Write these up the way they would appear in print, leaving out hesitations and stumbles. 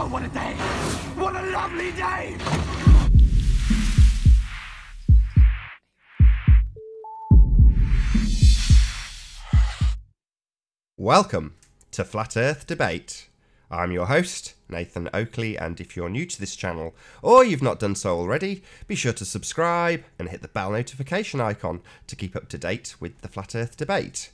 Oh, what a day! What a lovely day! Welcome to Flat Earth Debate. I'm your host, Nathan Oakley, and if you're new to this channel, or you've not done so already, be sure to subscribe and hit the bell notification icon to keep up to date with the Flat Earth Debate.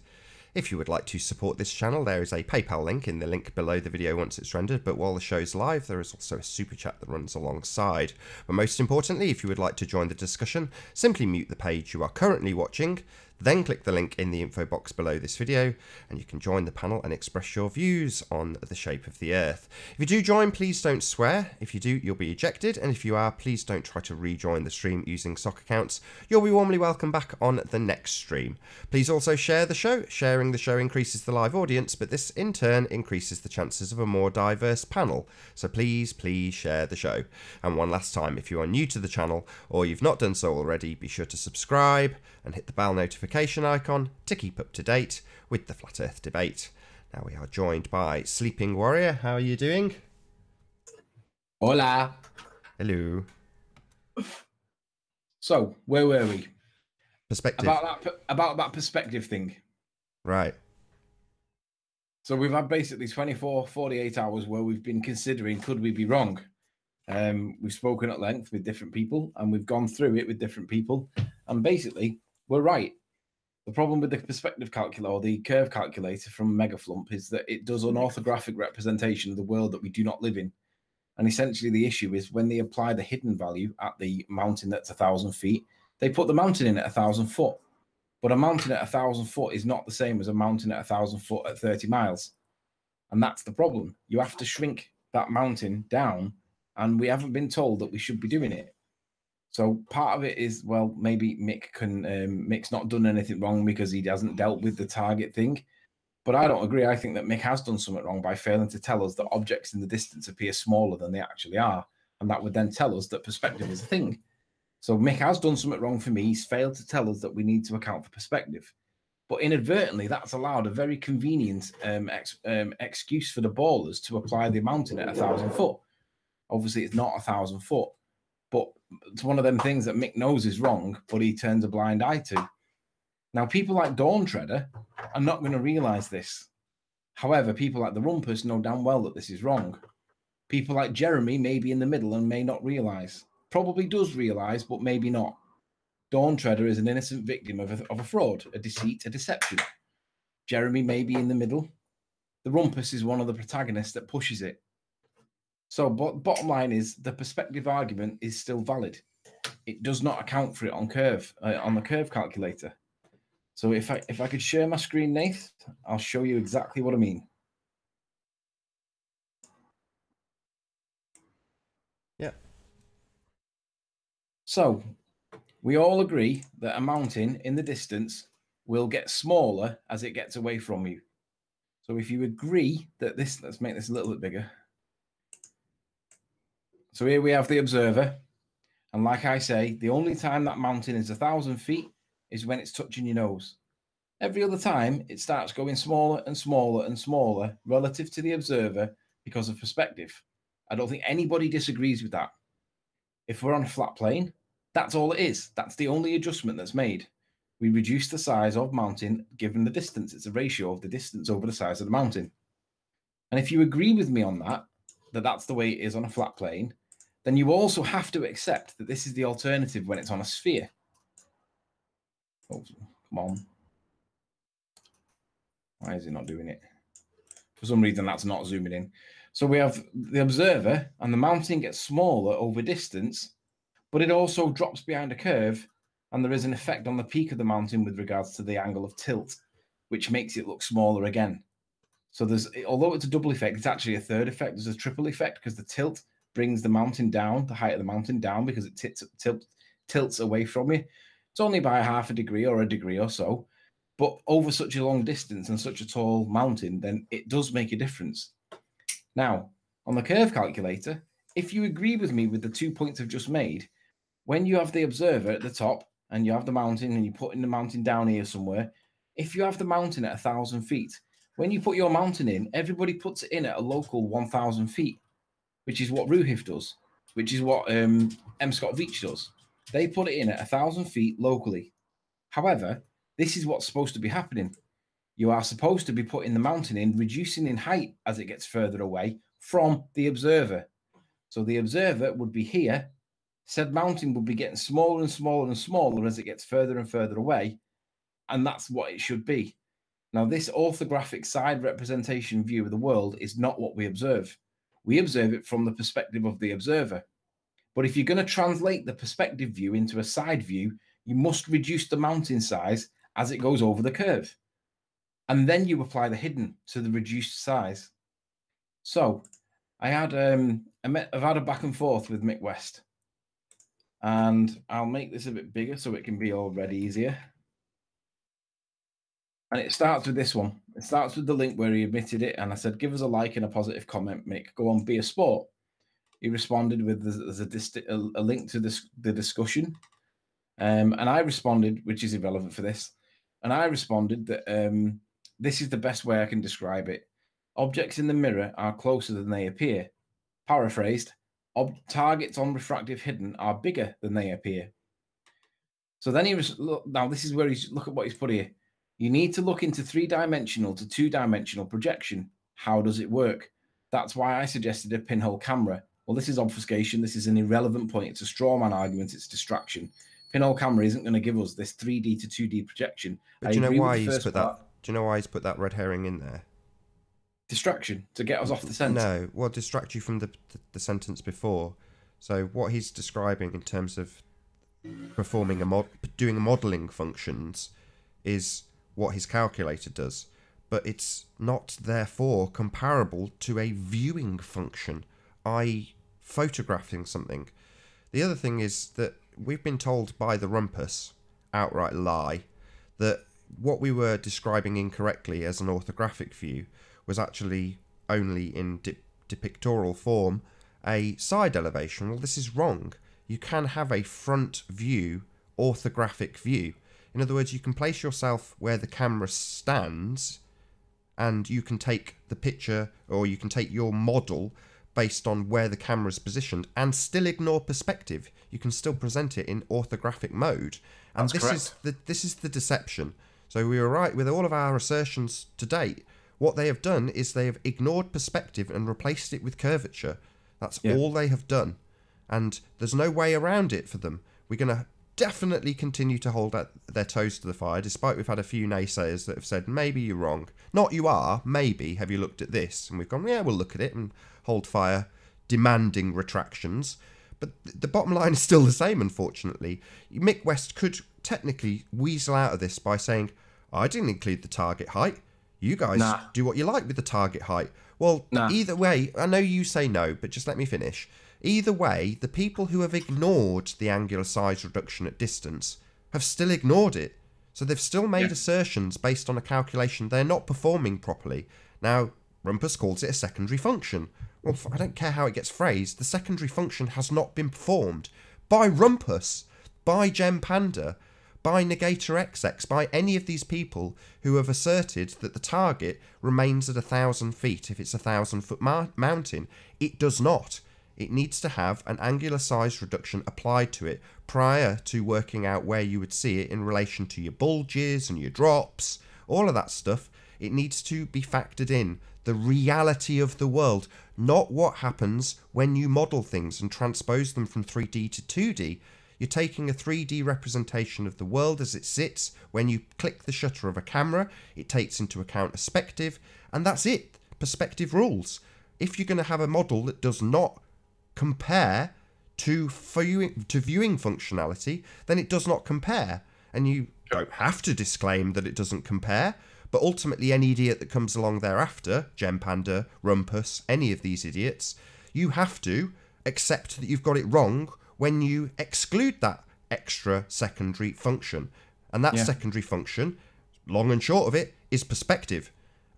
If you would like to support this channel, there is a PayPal link in the link below the video once it's rendered, but while the show's live, there is also a super chat that runs alongside. But most importantly, if you would like to join the discussion, simply mute the page you are currently watching, then click the link in the info box below this video, and you can join the panel and express your views on the shape of the Earth. If you do join, please don't swear. If you do, you'll be ejected, and if you are, please don't try to rejoin the stream using sock accounts. You'll be warmly welcome back on the next stream. Please also share the show. Sharing the show increases the live audience, but this in turn increases the chances of a more diverse panel. So please share the show. And one last time, if you are new to the channel or you've not done so already, be sure to subscribe and hit the bell notification icon to keep up to date with the Flat Earth Debate. Now we are joined by Sleeping Warrior. How are you doing? Hola. Hello. So, where were we? Perspective. About that perspective thing. Right. So we've had basically 24, 48 hours where we've been considering, could we be wrong? We've spoken at length with different people and we've gone through it with different people. And basically, we're right. The problem with the perspective calculator or the curve calculator from Megaflump is that it does an orthographic representation of the world that we do not live in. And essentially the issue is when they apply the hidden value at the mountain that's 1,000 feet, they put the mountain in at 1,000 foot. But a mountain at 1,000 foot is not the same as a mountain at 1,000 foot at 30 miles. And that's the problem. You have to shrink that mountain down, and we haven't been told that we should be doing it. So part of it is, well, maybe Mick's not done anything wrong because he hasn't dealt with the target thing. But I don't agree. I think that Mick has done something wrong by failing to tell us that objects in the distance appear smaller than they actually are. And that would then tell us that perspective is a thing. So Mick has done something wrong for me. He's failed to tell us that we need to account for perspective. But inadvertently, that's allowed a very convenient excuse for the ballers to apply the mountain at 1,000 foot. Obviously, it's not 1,000 foot. But it's one of them things that Mick knows is wrong, but he turns a blind eye to. Now, people like Dawn Treader are not going to realise this. However, people like the Rumpus know damn well that this is wrong. People like Jeremy may be in the middle and may not realise. Probably does realise, but maybe not. Dawn Treader is an innocent victim of a fraud, a deceit, a deception. Jeremy may be in the middle. The Rumpus is one of the protagonists that pushes it. So, bottom line is the perspective argument is still valid. It does not account for it on the curve calculator. So if I could share my screen, Nath, I'll show you exactly what I mean. Yeah. So we all agree that a mountain in the distance will get smaller as it gets away from you. So if you agree that let's make this a little bit bigger. So here we have the observer. And like I say, the only time that mountain is 1,000 feet is when it's touching your nose. Every other time, it starts going smaller and smaller and smaller relative to the observer because of perspective. I don't think anybody disagrees with that. If we're on a flat plane, that's all it is. That's the only adjustment that's made. We reduce the size of mountain given the distance. It's a ratio of the distance over the size of the mountain. And if you agree with me on that that's the way it is on a flat plane, then you also have to accept that this is the alternative when it's on a sphere. Oh, come on. Why is it not doing it? For some reason, that's not zooming in. So we have the observer, and the mountain gets smaller over distance, but it also drops behind a curve, and there is an effect on the peak of the mountain with regards to the angle of tilt, which makes it look smaller again. So although it's a double effect, it's actually a third effect. There's a triple effect because the tilt brings the mountain down, the height of the mountain down, because it tilts away from you. It's only by half a degree or a degree or so, but over such a long distance and such a tall mountain, then it does make a difference. Now, on the curve calculator, if you agree with me with the 2 points I've just made, when you have the observer at the top and you have the mountain and you're putting the mountain down here somewhere, if you have the mountain at 1,000 feet, when you put your mountain in, everybody puts it in at a local 1,000 feet. which is what Ruhif does, which is what M. Scott Veach does. They put it in at 1,000 feet locally. However, this is what's supposed to be happening. You are supposed to be putting the mountain in, reducing in height as it gets further away from the observer. So the observer would be here. Said mountain would be getting smaller and smaller and smaller as it gets further and further away. And that's what it should be. Now, this orthographic side representation view of the world is not what we observe. We observe it from the perspective of the observer. But if you're going to translate the perspective view into a side view, you must reduce the mountain size as it goes over the curve. And then you apply the hidden to the reduced size. So I've had a back and forth with Mick West. And I'll make this a bit bigger so it can be already easier. And it starts with this one. It starts with the link where he admitted it. And I said, give us a like and a positive comment, Mick. Go on, be a sport. He responded with a link to the discussion. And I responded, which is irrelevant for this. And I responded that this is the best way I can describe it. Objects in the mirror are closer than they appear. Paraphrased, targets on refractive hidden are bigger than they appear. So then now this is where look at what he's put here. You need to look into 3-dimensional to 2-dimensional projection. How does it work? That's why I suggested a pinhole camera. Well, this is obfuscation. This is an irrelevant point. It's a straw man argument. It's distraction. Pinhole camera isn't going to give us this 3D to 2D projection. But do you know why he's put that? Do you know why he's put that red herring in there? Distraction, to get us off the sentence. No, well, distract you from the sentence before. So what he's describing in terms of performing doing modelling functions is what his calculator does, but it's not therefore comparable to a viewing function, i.e. photographing something. The other thing is that we've been told by the rumpus, outright lie, that what we were describing incorrectly as an orthographic view was actually only in depictorial form a side elevation. Well, this is wrong. You can have a front view orthographic view. In other words, you can place yourself where the camera stands and you can take the picture, or you can take your model based on where the camera is positioned and still ignore perspective. You can still present it in orthographic mode. And this is the deception. So we were right with all of our assertions to date. What they have done is they have ignored perspective and replaced it with curvature. That's all they have done. And there's no way around it for them. We're going to definitely continue to hold their toes to the fire, despite we've had a few naysayers that have said, maybe you're wrong. Not you are, maybe, have you looked at this? And we've gone, yeah, we'll look at it and hold fire, demanding retractions. But the bottom line is still the same, unfortunately. Mick West could technically weasel out of this by saying, I didn't include the target height. You guys do what you like with the target height. Well, either way, I know you say no, but just let me finish. Either way, the people who have ignored the angular size reduction at distance have still ignored it. So they've still made assertions based on a calculation they're not performing properly. Now, Rumpus calls it a secondary function. Well, I don't care how it gets phrased. The secondary function has not been performed by Rumpus, by GemPanda, by Negator XX, by any of these people who have asserted that the target remains at 1,000 feet if it's a 1,000-foot mountain. It does not. It needs to have an angular size reduction applied to it prior to working out where you would see it in relation to your bulges and your drops, all of that stuff. It needs to be factored in. The reality of the world, not what happens when you model things and transpose them from 3D to 2D. You're taking a 3D representation of the world as it sits. When you click the shutter of a camera, it takes into account perspective, and that's it. Perspective rules. If you're going to have a model that does not compare to viewing functionality, then it does not compare. And you don't have to disclaim that it doesn't compare, but ultimately any idiot that comes along thereafter, GemPanda, Rumpus, any of these idiots, you have to accept that you've got it wrong when you exclude that extra secondary function. And that secondary function, long and short of it, is perspective.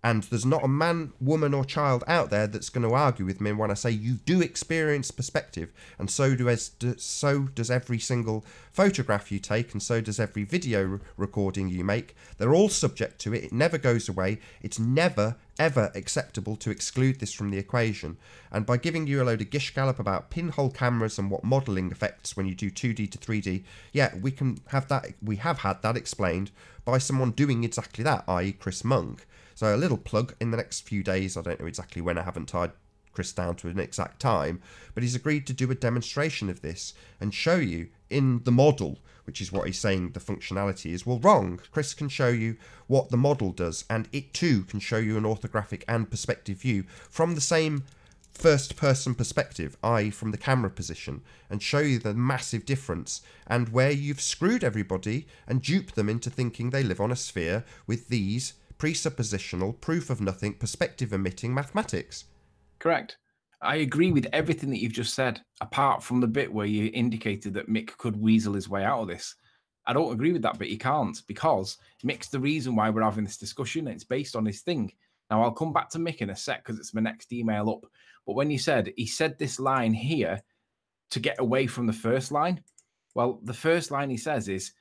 And there's not a man, woman or child out there that's going to argue with me when I say you do experience perspective, and so does every single photograph you take, and so does every video recording you make. They're all subject to it. It never goes away. It's never ever acceptable to exclude this from the equation, and by giving you a load of gish gallop about pinhole cameras and what modelling affects when you do 2D to 3D, yeah, we have had that explained by someone doing exactly that, i.e. Chris Monk. So a little plug, in the next few days, I don't know exactly when, I haven't tied Chris down to an exact time, but he's agreed to do a demonstration of this and show you in the model, which is what he's saying the functionality is. Well, wrong. Chris can show you what the model does, and it too can show you an orthographic and perspective view from the same first person perspective, i.e. from the camera position, and show you the massive difference and where you've screwed everybody and duped them into thinking they live on a sphere with these presuppositional, proof of nothing, perspective omitting mathematics. Correct. I agree with everything that you've just said, apart from the bit where you indicated that Mick could weasel his way out of this. I don't agree with that bit. He can't, because Mick's the reason why we're having this discussion. It's based on his thing. Now, I'll come back to Mick in a sec because it's my next email up. But when he said this line here to get away from the first line, well, the first line he says is,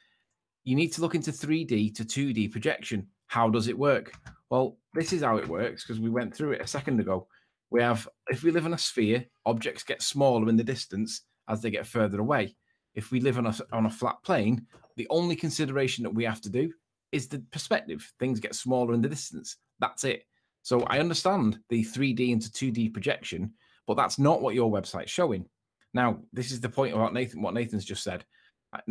you need to look into 3D to 2D projection. How does it work? Well, this is how it works, because we went through it a second ago. We have, if we live in a sphere, objects get smaller in the distance as they get further away. If we live on a flat plane, the only consideration that we have to do is the perspective. Things get smaller in the distance. That's it. So I understand the 3D into 2D projection, but that's not what your website's showing. Now, this is the point about Nathan, what Nathan's just said. I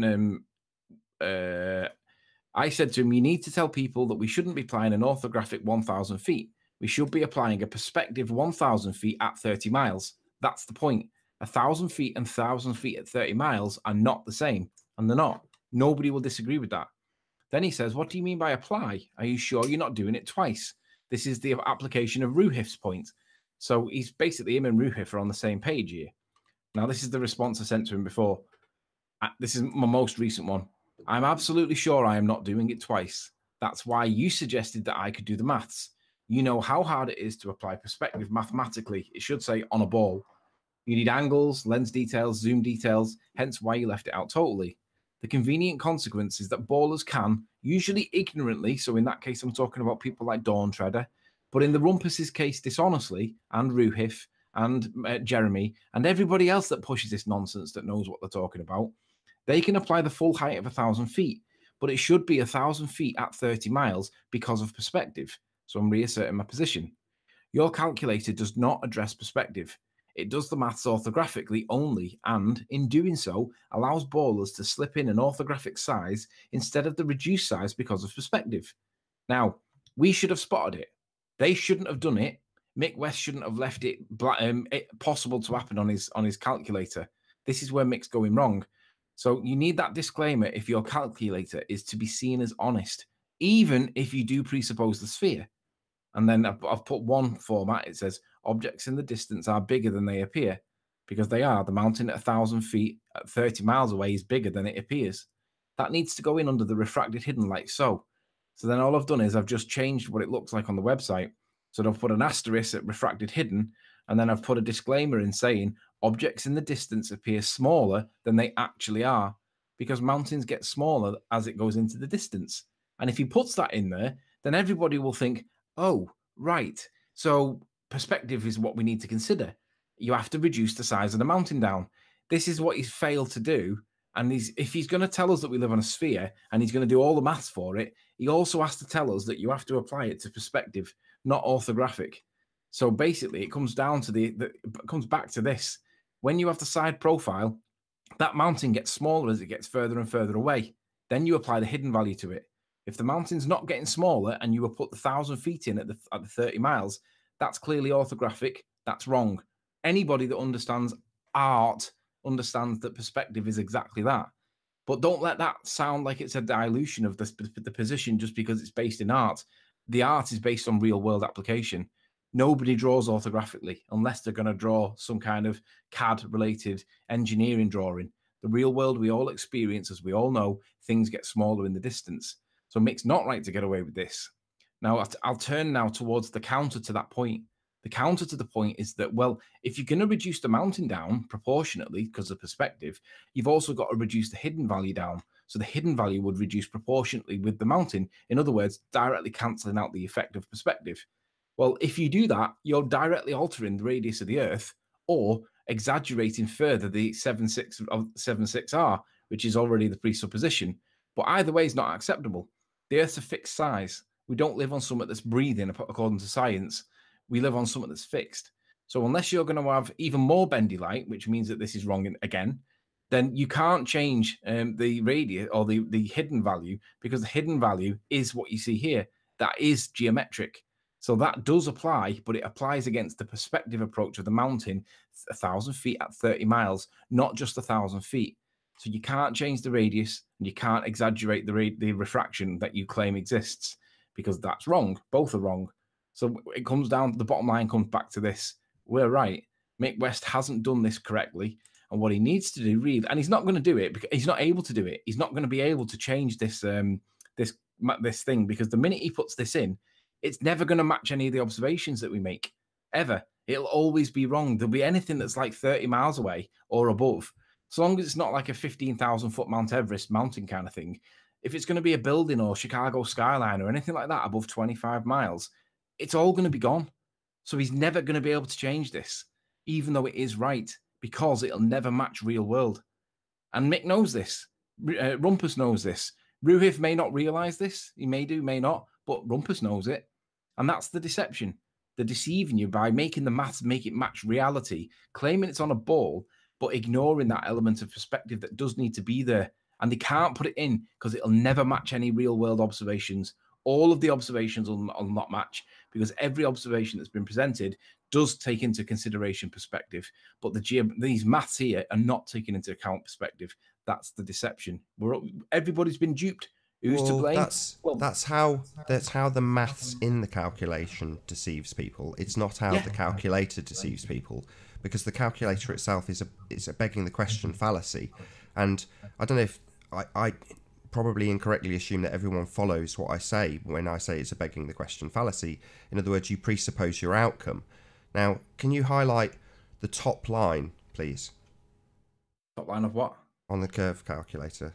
said to him, you need to tell people that we shouldn't be applying an orthographic 1,000 feet. We should be applying a perspective 1,000 feet at 30 miles. That's the point. 1,000 feet and 1,000 feet at 30 miles are not the same, and they're not. Nobody will disagree with that. Then he says, what do you mean by apply? Are you sure you're not doing it twice? This is the application of Ruhif's point. So he's basically, him and Ruhif are on the same page here. Now, this is the response I sent to him before. This is my most recent one. I'm absolutely sure I am not doing it twice. That's why you suggested that I could do the maths. You know how hard it is to apply perspective mathematically. It should say on a ball. You need angles, lens details, zoom details, hence why you left it out totally. The convenient consequence is that ballers can, usually ignorantly, so in that case I'm talking about people like Dawn Treader, but in the Rumpus's case dishonestly, and Ruhif, and Jeremy, and everybody else that pushes this nonsense that knows what they're talking about, they can apply the full height of 1,000 feet, but it should be 1,000 feet at 30 miles because of perspective. So I'm reasserting my position. Your calculator does not address perspective. It does the maths orthographically only, and in doing so, allows ballers to slip in an orthographic size instead of the reduced size because of perspective. Now, we should have spotted it. They shouldn't have done it. Mick West shouldn't have left it possible to happen on his calculator. This is where Mick's going wrong. So you need that disclaimer if your calculator is to be seen as honest, even if you do presuppose the sphere. And then I've put one format. It says objects in the distance are bigger than they appear, because they are. The mountain at 1,000 feet at 30 miles away is bigger than it appears. That needs to go in under the refracted hidden like so. So then all I've done is I've just changed what it looks like on the website. So I've put an asterisk at refracted hidden, and then I've put a disclaimer in saying objects in the distance appear smaller than they actually are, because mountains get smaller as it goes into the distance. And if he puts that in there, then everybody will think, oh, right, so perspective is what we need to consider. You have to reduce the size of the mountain down. This is what he's failed to do. And if he's going to tell us that we live on a sphere and he's going to do all the maths for it, he also has to tell us that you have to apply it to perspective, not orthographic. So basically, it comes down to it comes back to this. When you have the side profile, that mountain gets smaller as it gets further and further away. Then you apply the hidden value to it. If the mountain's not getting smaller and you will put the 1,000 feet in at the 30 miles, that's clearly orthographic. That's wrong. Anybody that understands art understands that perspective is exactly that. But don't let that sound like it's a dilution of the position just because it's based in art. The art is based on real world application. Nobody draws orthographically unless they're going to draw some kind of CAD related engineering drawing. The real world we all experience, as we all know, things get smaller in the distance. So Mick's not right to get away with this. Now, I'll turn now towards the counter to that point. The counter to the point is that, well, if you're going to reduce the mountain down proportionately because of perspective, you've also got to reduce the hidden value down. So the hidden value would reduce proportionately with the mountain. In other words, directly cancelling out the effect of perspective. Well, if you do that, you're directly altering the radius of the Earth or exaggerating further the 7.6 of 7.6R, which is already the presupposition. But either way is not acceptable. The Earth's a fixed size. We don't live on something that's breathing, according to science. We live on something that's fixed. So unless you're going to have even more bendy light, which means that this is wrong again, then you can't change the radius or the hidden value, because the hidden value is what you see here. That is geometric. So that does apply, but it applies against the perspective approach of the mountain, 1,000 feet at 30 miles, not just 1,000 feet. So you can't change the radius and you can't exaggerate the refraction that you claim exists, because that's wrong. Both are wrong. So it comes down, the bottom line comes back to this. We're right. Mick West hasn't done this correctly. And what he needs to do, really, and he's not going to do it because he's not able to do it. He's not going to be able to change this this thing, because the minute he puts this in, it's never going to match any of the observations that we make, ever. It'll always be wrong. There'll be anything that's like 30 miles away or above. So long as it's not like a 15,000 foot Mount Everest mountain kind of thing. If it's going to be a building or Chicago skyline or anything like that above 25 miles, it's all going to be gone. So he's never going to be able to change this, even though it is right, because it'll never match real world. And Mick knows this. Rumpus knows this. Ruhiv may not realize this. He may do, may not, but Rumpus knows it. And that's the deception. They're deceiving you by making the maths make it match reality, claiming it's on a ball, but ignoring that element of perspective that does need to be there. And they can't put it in because it'll never match any real world observations. All of the observations will not match, because every observation that's been presented does take into consideration perspective. But these maths here are not taking into account perspective. That's the deception. Everybody's been duped. Who's to blame? That's how the maths in the calculation deceives people. It's not how the calculator deceives people, because the calculator itself is a begging the question fallacy. And I don't know if I probably incorrectly assume that everyone follows what I say when I say it's a begging the question fallacy. In other words, you presuppose your outcome. Now, can you highlight the top line, please? Top line of what? On the curve calculator.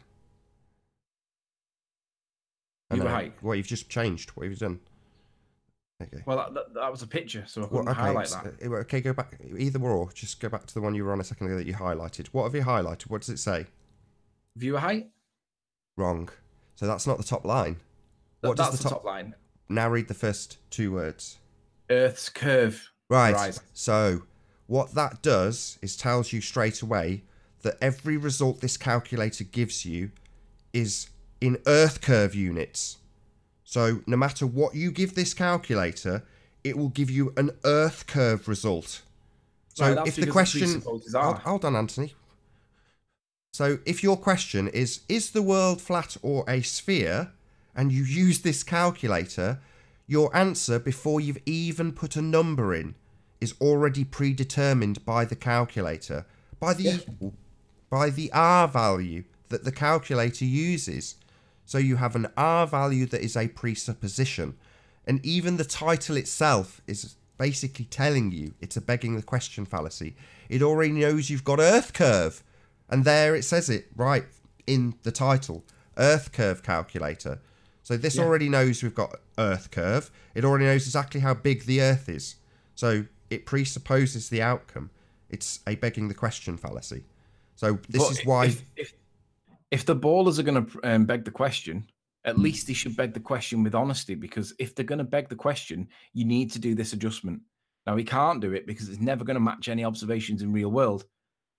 Viewer height. What you've just changed. What you've done. Okay. Well, that was a picture, so I couldn't highlight that. Okay, go back. Either or. Just go back to the one you were on a second ago that you highlighted. What have you highlighted? What does it say? Viewer height? Wrong. So that's not the top line. That's the top line. Now read the first two words. Earth's curve. Right. Horizon. So what that does is tells you straight away that every result this calculator gives you is in Earth curve units. So no matter what you give this calculator, it will give you an Earth curve result. So if the question... Hold on, Anthony. So if your question is the world flat or a sphere, and you use this calculator, your answer, before you've even put a number in, is already predetermined by the calculator, by the R value that the calculator uses. So you have an R value that is a presupposition. And even the title itself is basically telling you it's a begging the question fallacy. It already knows you've got Earth curve. And there it says it right in the title, Earth curve calculator. So this already knows we've got Earth curve. It already knows exactly how big the Earth is. So it presupposes the outcome. It's a begging the question fallacy. So this is why... If the ballers are going to beg the question, at least they should beg the question with honesty, because if they're going to beg the question, you need to do this adjustment. Now, he can't do it because it's never going to match any observations in real world.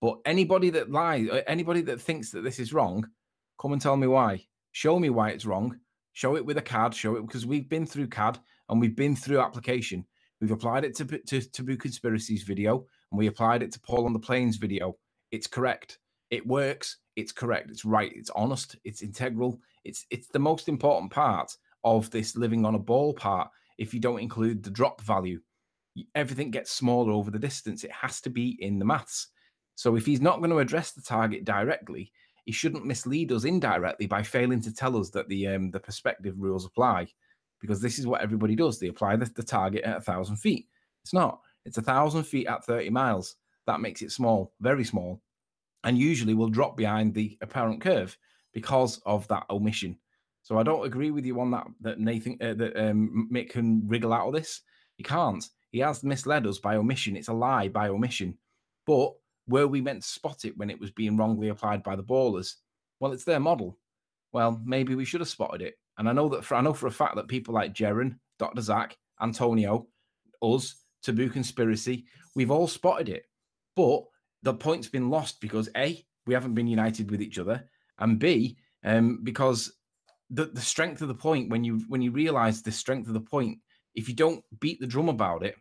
But anybody that lies, anybody that thinks that this is wrong, come and tell me why. Show me why it's wrong. Show it with a CAD. Show it, because we've been through CAD and we've been through application. We've applied it to Taboo Conspiracies video, and we applied it to Paul on the Plains video. It's correct. It works. It's correct. It's right. It's honest. It's integral. It's the most important part of this living on a ball part. If you don't include the drop value, everything gets smaller over the distance. It has to be in the maths. So if he's not going to address the target directly, he shouldn't mislead us indirectly by failing to tell us that the perspective rules apply, because this is what everybody does. They apply the target at 1,000 feet. It's not. It's 1,000 feet at 30 miles. That makes it small, very small, and usually will drop behind the apparent curve because of that omission. So I don't agree with you on that Nathan, that Mick can wriggle out of this. You can't. He has misled us by omission. It's a lie by omission. But were we meant to spot it when it was being wrongly applied by the ballers? Well, it's their model. Well, maybe we should have spotted it. And I know for a fact that people like Jeren, Dr. Zach, Antonio, us, Taboo Conspiracy, we've all spotted it. But the point's been lost because A, we haven't been united with each other, and B, because the strength of the point, when you realize the strength of the point, if you don't beat the drum about it,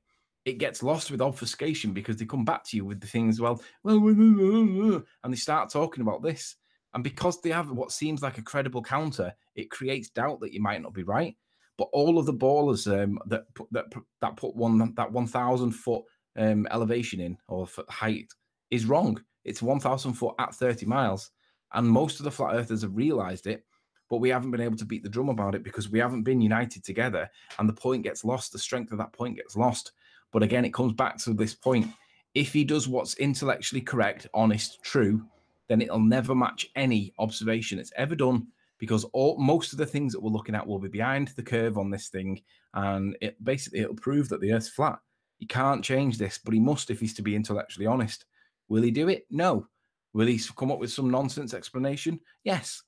it gets lost with obfuscation because they come back to you with the things, and they start talking about this. And because they have what seems like a credible counter, it creates doubt that you might not be right. But all of the ballers that put that 1,000 foot elevation in, or height, is wrong. It's 1,000 foot at 30 miles. And most of the flat earthers have realized it, but we haven't been able to beat the drum about it because we haven't been united together, and the point gets lost. The strength of that point gets lost. But again, it comes back to this point. If he does what's intellectually correct, honest, true, then it'll never match any observation it's ever done, because most of the things that we're looking at will be behind the curve on this thing, and it'll prove that the Earth's flat. You can't change this, but he must if he's to be intellectually honest. Will he do it? No. Will he come up with some nonsense explanation? Yes.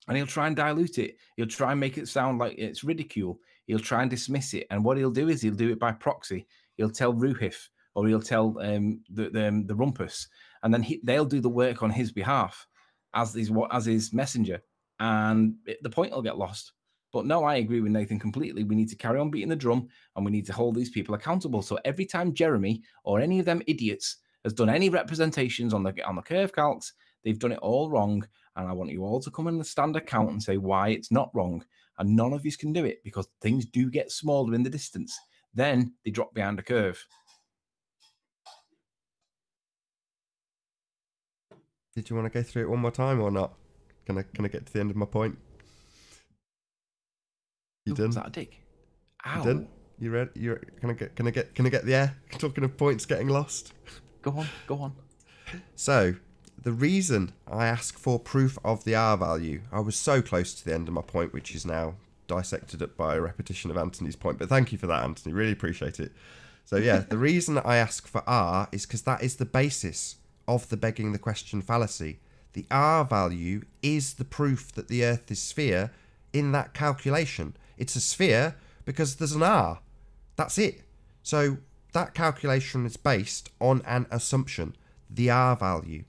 And he'll try and dilute it. He'll try and make it sound like it's ridicule. He'll try and dismiss it. And what he'll do is he'll do it by proxy. He'll tell Ruhif, or he'll tell the Rumpus, and then they'll do the work on his behalf as his messenger, and the point will get lost. But no, I agree with Nathan completely. We need to carry on beating the drum, and we need to hold these people accountable. So every time Jeremy or any of them idiots has done any representations on the curve calcs, they've done it all wrong. And I want you all to come and stand account and say why it's not wrong. And none of you can do it because things do get smaller in the distance. Then they drop behind a curve. Did you want to go through it one more time or not? Can I get to the end of my point? You done? Was that a dig? Ow. You done? You read? Can I get the air? Talking of points getting lost. Go on. So, the reason I ask for proof of the R value, I was so close to the end of my point, which is now dissected up by a repetition of Anthony's point. But thank you for that, Anthony. Really appreciate it. So yeah, the reason I ask for R is because that is the basis of the begging the question fallacy. The R value is the proof that the Earth is sphere in that calculation. It's a sphere because there's an R. That's it. So that calculation is based on an assumption, the R value.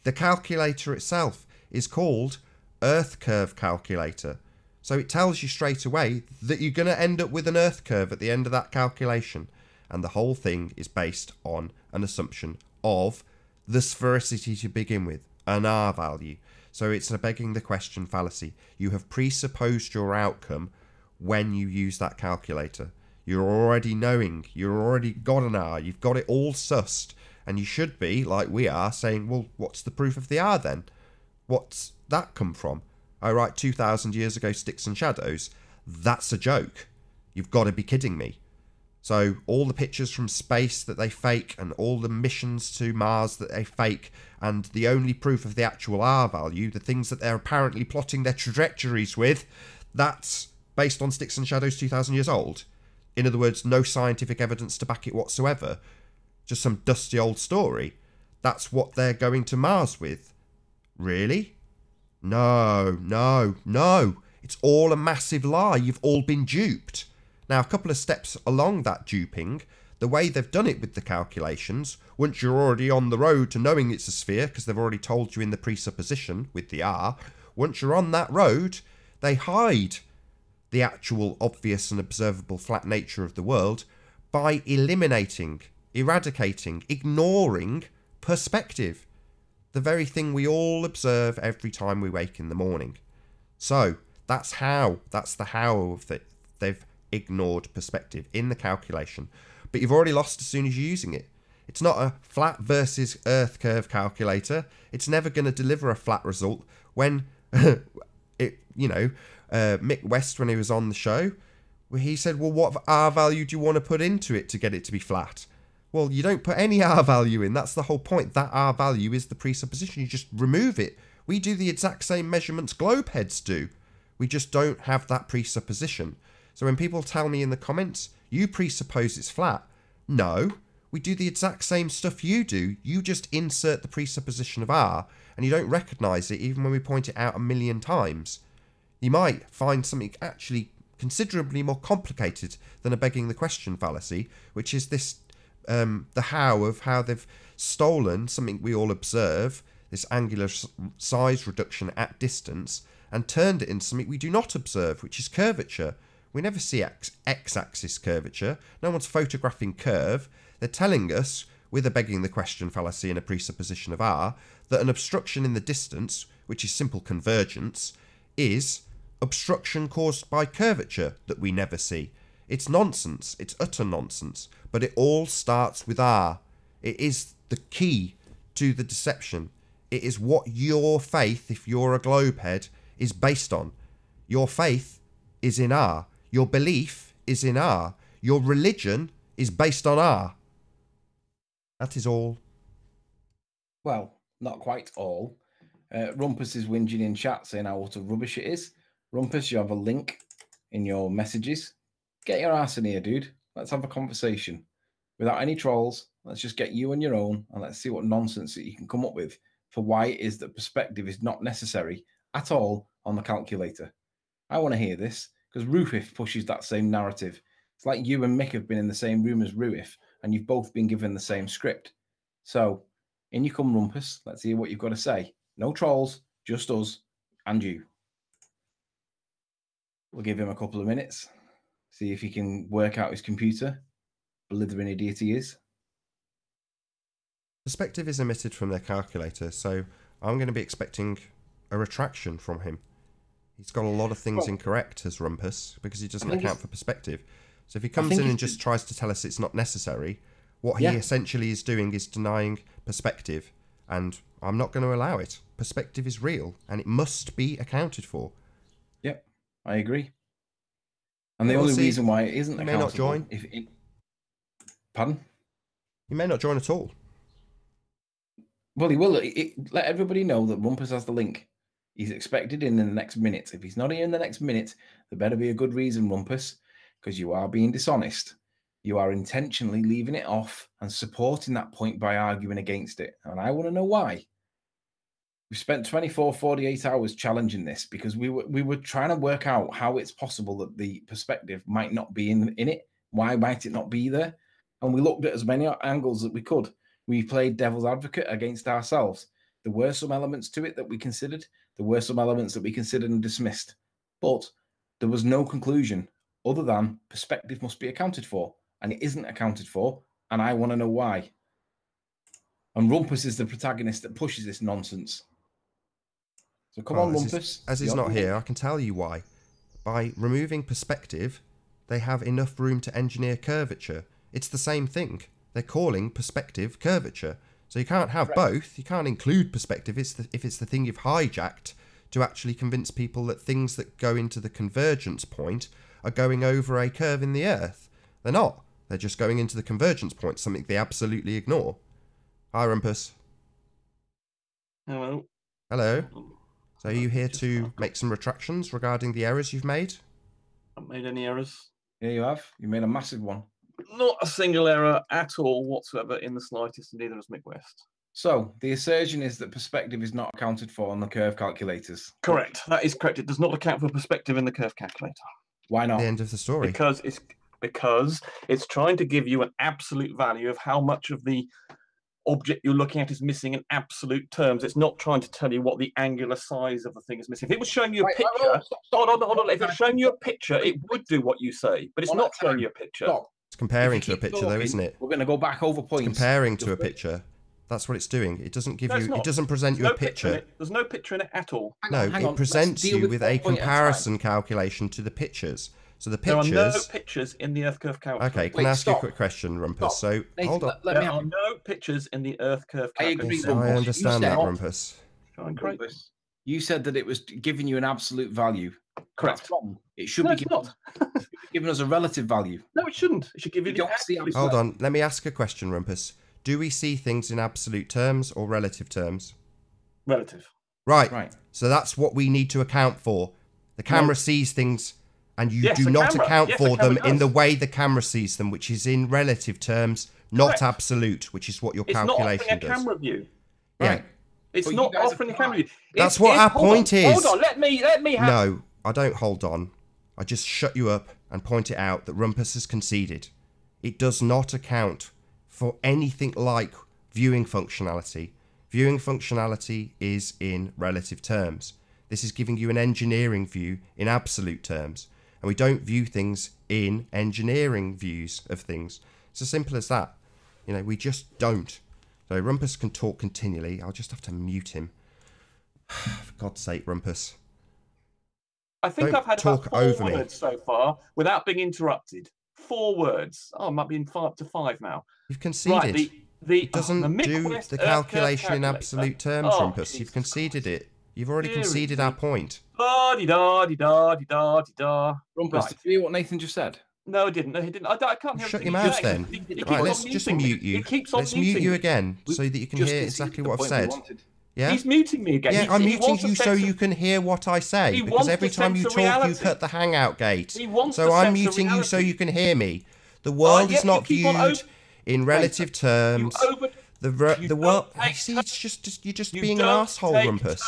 The calculator itself is called Earth Curve Calculator. So it tells you straight away that you're going to end up with an Earth curve at the end of that calculation. And the whole thing is based on an assumption of the sphericity to begin with, an R value. So it's a begging the question fallacy. You have presupposed your outcome when you use that calculator. You're already knowing, you've already got an R, you've got it all sussed, and you should be, like we are, saying, well, what's the proof of the R then? What's that come from? I write 2,000 years ago sticks and shadows. That's a joke. You've got to be kidding me. So all the pictures from space that they fake and all the missions to Mars that they fake, and the only proof of the actual R value, the things that they're apparently plotting their trajectories with, that's based on sticks and shadows 2,000 years old. In other words, no scientific evidence to back it whatsoever. Just some dusty old story. That's what they're going to Mars with. Really? No. It's all a massive lie. You've all been duped. Now, a couple of steps along that duping, the way they've done it with the calculations, once you're already on the road to knowing it's a sphere, because they've already told you in the presupposition with the R, once you're on that road, they hide the actual obvious and observable flat nature of the world by eliminating, eradicating, ignoring perspective. The very thing we all observe every time we wake in the morning. So, that's the how of it. They've ignored perspective in the calculation. But you've already lost as soon as you're using it. It's not a flat versus Earth curve calculator. It's never going to deliver a flat result when, Mick West, when he was on the show, he said, well, what R value do you want to put into it to get it to be flat? Well, you don't put any R value in. That's the whole point. That R value is the presupposition. You just remove it. We do the exact same measurements globeheads do. We just don't have that presupposition. So when people tell me in the comments, You presuppose it's flat. No, we do the exact same stuff you do. You just insert the presupposition of R, and you don't recognise it even when we point it out a million times. You might find something actually considerably more complicated than a begging the question fallacy, which is this, the how of how they've stolen something we all observe, this angular size reduction at distance, and turned it into something we do not observe, which is curvature. We never see x-axis curvature. No one's photographing curve. They're telling us, with a begging the question fallacy and a presupposition of R, that an obstruction in the distance, which is simple convergence, is obstruction caused by curvature that we never see. It's nonsense. It's utter nonsense. But it all starts with R. It is the key to the deception. It is what your faith, if you're a globehead, is based on. Your faith is in R. Your belief is in R. Your religion is based on R. That is all. Well, not quite all. Rumpus is whinging in chat saying how utter rubbish it is. Rumpus, you have a link in your messages. Get your ass in here, dude. Let's have a conversation. Without any trolls, let's just get you on your own and let's see what nonsense that you can come up with for why it is that perspective is not necessary at all on the calculator. I want to hear this because Rufif pushes that same narrative. It's like you and Mick have been in the same room as Ruif and you've both been given the same script. So, in you come, Rumpus. Let's hear what you've got to say. No trolls, just us and you. We'll give him a couple of minutes, see if he can work out his computer. Blithering idiot he is. Perspective is omitted from their calculator, so I'm going to be expecting a retraction from him. He's got a lot of things incorrect as Rumpus because he doesn't account for perspective. So if he comes in and just tries to tell us it's not necessary, what he essentially is doing is denying perspective, and I'm not going to allow it. Perspective is real, and it must be accounted for. Yep, I agree. And the only reason why it isn't accountable... He may not join. Pardon? He may not join at all. Well, he will. Let everybody know that Rumpus has the link. He's expected in the next minute. If he's not here in the next minute, there better be a good reason, Rumpus, because you are being dishonest. You are intentionally leaving it off and supporting that point by arguing against it. And I want to know why. We've spent 24, 48 hours challenging this because we were trying to work out how it's possible that the perspective might not be in it. Why might it not be there? And we looked at as many angles that we could. We played devil's advocate against ourselves. There were some elements to it that we considered. There were some elements that we considered and dismissed. But there was no conclusion other than perspective must be accounted for. And it isn't accounted for. And I want to know why. And Rumpus is the protagonist that pushes this nonsense. So come on, Rumpus. As he's not here, I can tell you why. By removing perspective, they have enough room to engineer curvature. It's the same thing. They're calling perspective curvature. So you can't have both. You can't include perspective if it's the thing you've hijacked to actually convince people that things that go into the convergence point are going over a curve in the earth. They're not. They're just going into the convergence point, something they absolutely ignore. Hi, Rumpus. Hello. Hello. So are you here to make some retractions regarding the errors you've made? I haven't made any errors. Yeah, you have. You made a massive one. Not a single error at all whatsoever in the slightest, and neither has Mick West. So the assertion is that perspective is not accounted for on the curve calculators. Correct. That is correct. It does not account for perspective in the curve calculator. Why not? The end of the story. Because it's trying to give you an absolute value of how much of the object you're looking at is missing in absolute terms. It's not trying to tell you what the angular size of the thing is missing. If it was showing you a picture, hold on. If it's showing you a picture, it would do what you say, but it's not showing you a picture. It's comparing to a picture, though, isn't it? We're going to go back over points. It's comparing to a picture. That's what it's doing. It doesn't give you. It doesn't present you a picture. There's no picture in it at all. No, it presents you with a comparison calculation to the pictures. So the pictures. There are no pictures in the Earth curve calculator. Okay, can I ask you a quick question, Rumpus? So hold on. There are no pictures in the Earth curve calculator. I understand that, Rumpus. You said that it was giving you an absolute value. Correct. That's wrong. It should be giving us a relative value. No, it shouldn't. It should give you the absolute. Hold on. Let me ask a question, Rumpus. Do we see things in absolute terms or relative terms? Relative. Right. So that's what we need to account for. The camera sees things and you Yes, do the not camera. account Yes, for the camera them in does. the way the camera sees them, which is in relative terms, not Correct. absolute, which is what your It's not offering calculation a does. camera view. Yeah. Right. It's But you not guys have offering a camera view. That's what our hold point on, is. Hold on, let me have. No, I don't hold on. I just shut you up and point it out that Rumpus has conceded. It does not account for anything like viewing functionality. Viewing functionality is in relative terms. This is giving you an engineering view in absolute terms. And we don't view things in engineering views of things. It's as simple as that. You know, we just don't. So Rumpus can talk continually. I'll just have to mute him. For God's sake, Rumpus. I think Don't I've had about talk 4 over me. words so far without being interrupted. 4 words. Oh, it might be in 5 to 5 now. You've conceded. Right, It doesn't the do Midwest the Earth Curve calculation in calculator. absolute terms, Oh, Rumpus. You've Jesus conceded Christ. it. You've already conceded our point. Da di da di da di da di da. Rumpus, Right. did you hear what Nathan just said? No, I didn't. No, he didn't. I can't hear. Shut anything your he's mouth saying. then. He keeps Right, on let's just muting me. mute you. He keeps on Let's mute muting you me. again so that you can Just hear conceded exactly the what I've point we said. wanted. Yeah? He's muting me again. Yeah, He I'm wants muting to you so censor- you can hear what I say. He Because wants every to time you censor talk, you reality. cut the hangout gate. He wants So to I'm censor muting you so reality. you can hear me. The world yet is not you keep on viewed in relative terms. The world. I see. It's just you're just being an asshole, Rumpus.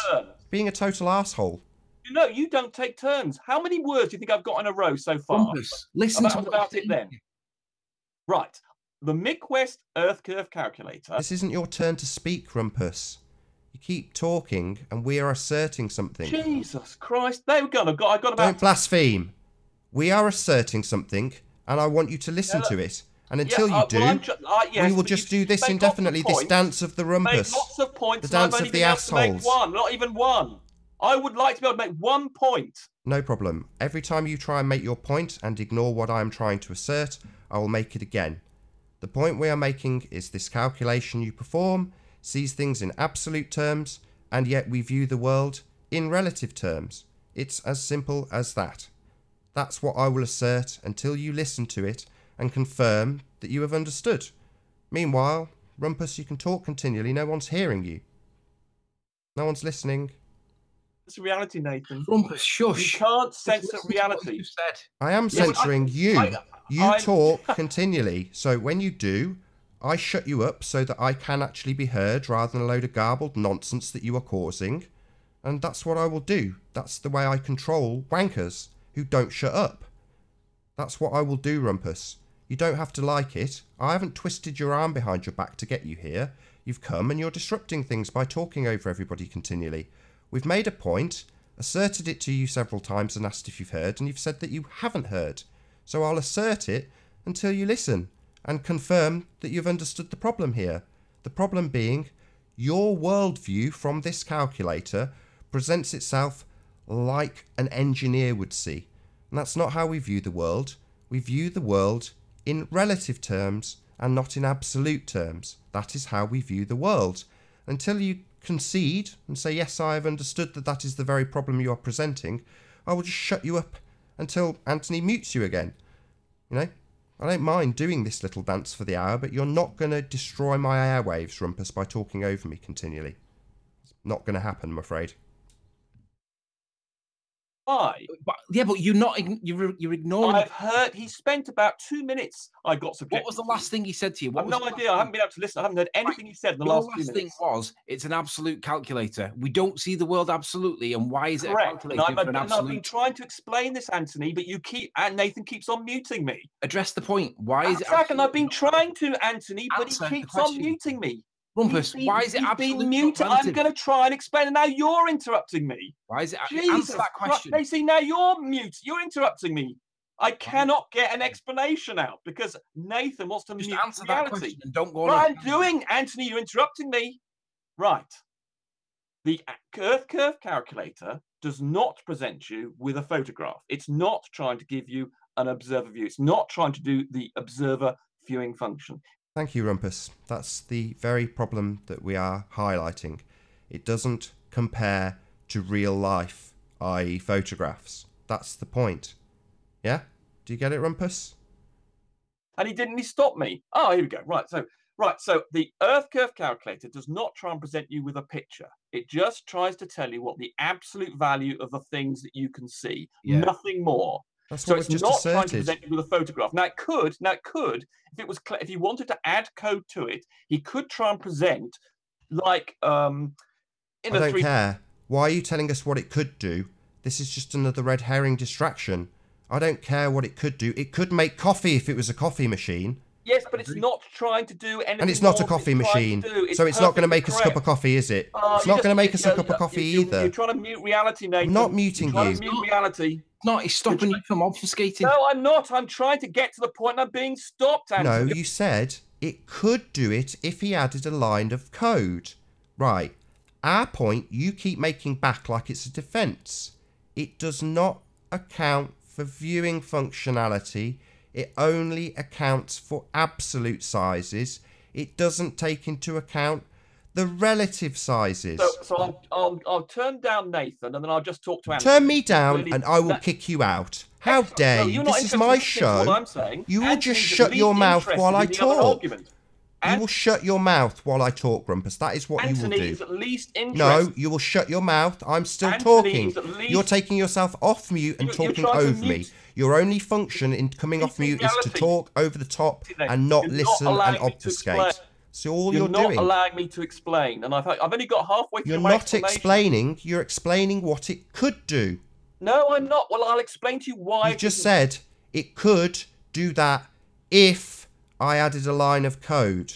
Being a total asshole. You know, you don't take turns. How many words do you think I've got in a row so far? Rumpus, listen to what about I'm it then. Right. The Midwest Earth Curve calculator. This isn't your turn to speak, Rumpus. You keep talking, and we are asserting something. Jesus Christ! There we go. I got about. Don't blaspheme. We are asserting something, and I want you to listen to it. And until you do, yes, we will just do this indefinitely. This dance of the Rumpus. Make lots of points. The dance I've only of the been able to make assholes. one, not even one. I would like to be able to make 1 point. No problem. Every time you try and make your point and ignore what I am trying to assert, I will make it again. The point we are making is this calculation you perform sees things in absolute terms, and yet we view the world in relative terms. It's as simple as that. That's what I will assert until you listen to it and confirm that you have understood. Meanwhile, Rumpus, you can talk continually. No one's hearing you. No one's listening. It's reality, Nathan. Rumpus, shush. You can't Just censor listen to what reality. you said. I am Yeah, but censoring you. You I'm- talk continually. So when you do, I shut you up so that I can actually be heard rather than a load of garbled nonsense that you are causing. And that's what I will do. That's the way I control wankers who don't shut up. That's what I will do, Rumpus. You don't have to like it. I haven't twisted your arm behind your back to get you here. You've come and you're disrupting things by talking over everybody continually. We've made a point, asserted it to you several times and asked if you've heard, and you've said that you haven't heard. So I'll assert it until you listen and confirm that you've understood the problem here. The problem being, your worldview from this calculator presents itself like an engineer would see. And that's not how we view the world. We view the world in relative terms and not in absolute terms. That is how we view the world. Until you concede and say, yes, I have understood that that is the very problem you are presenting, I will just shut you up until Anthony mutes you again. You know, I don't mind doing this little dance for the hour, but you're not going to destroy my airwaves, Rumpus, by talking over me continually. It's not going to happen, I'm afraid. Why? But you're not. You're ignoring. I've heard he spent about 2 minutes. I got subjected. What was the last thing he said to you? I have no idea. I haven't been able to listen. I haven't heard anything he said in the Your last 2 thing minutes. was it's an absolute calculator. We don't see the world absolutely, and why is it a Correct. And calculator for an I've been absolute? trying to explain this, Anthony, but Nathan keeps on muting me. Address the point. Why is it? And I've been trying to, Anthony, but Answer he the keeps on question. muting me. Rumpus, why is it He's absolute? been muted. I'm going to try and explain, and now you're interrupting me. Why is it? Jesus Answer that question. Christ. See, now you're mute. You're interrupting me. I cannot get an explanation out because Nathan wants to Just mute answer that reality. question and don't go on. Right, I'm doing, Anthony. You're interrupting me. Right. The Earth Curve calculator does not present you with a photograph. It's not trying to give you an observer view. It's not trying to do the observer viewing function. Thank you, Rumpus. That's the very problem that we are highlighting. It doesn't compare to real life, i.e. photographs. That's the point. Yeah? Do you get it, Rumpus? And he stopped me. Oh, here we go. Right. So the Earth Curve calculator does not try and present you with a picture. It just tries to tell you what the absolute value of the things that you can see. Yeah. Nothing more. That's So what it's we've just not trying to asserted. present you with a photograph. Now it could, if he wanted to add code to it, he could try and present like in I a don't 3D. care. Why are you telling us what it could do? This is just another red herring distraction. I don't care what it could do. It could make coffee if it was a coffee machine. Yes, but it's not trying to do anything. And it's not a more than coffee it's trying machine. to do. So it's not going to perfectly make us a cup of correct. coffee, is it? Oh, It's not going to make us a cup of coffee either. You're trying to mute reality, Nathan. I'm not muting You're trying you. to mute reality. No, he's stopping you from obfuscating. No, I'm not. I'm trying to get to the point and I'm being stopped, No, Anthony. you said it could do it if he added a line of code. Right. Our point you keep making back like it's a defence. It does not account for viewing functionality. It only accounts for absolute sizes. It doesn't take into account the relative sizes. So I'll turn down Nathan and then I'll just talk to Anthony. Turn me down Really- and I will kick you out. How dare you? you're not This is interested my in listening to what show. I'm saying. You will Anthony's just at shut least your mouth interested while I in the other talk. argument. You will shut your mouth while I talk, Grumpus. That is what you will Anthony do. is at least interested. No, you will shut your mouth. I'm still Anthony talking. is at least- You're taking yourself off mute and You're talking trying to over me. mute- Your only function in coming off mute is to reality. talk over the top You're and not not listen allowing and me to obfuscate. explain. So all You're you're not doing, allowing me to explain, and I've only got halfway through you're my not explanation. explaining. You're explaining what it could do. No, I'm not. Well, I'll explain to you why. You just said it could do that if I added a line of code.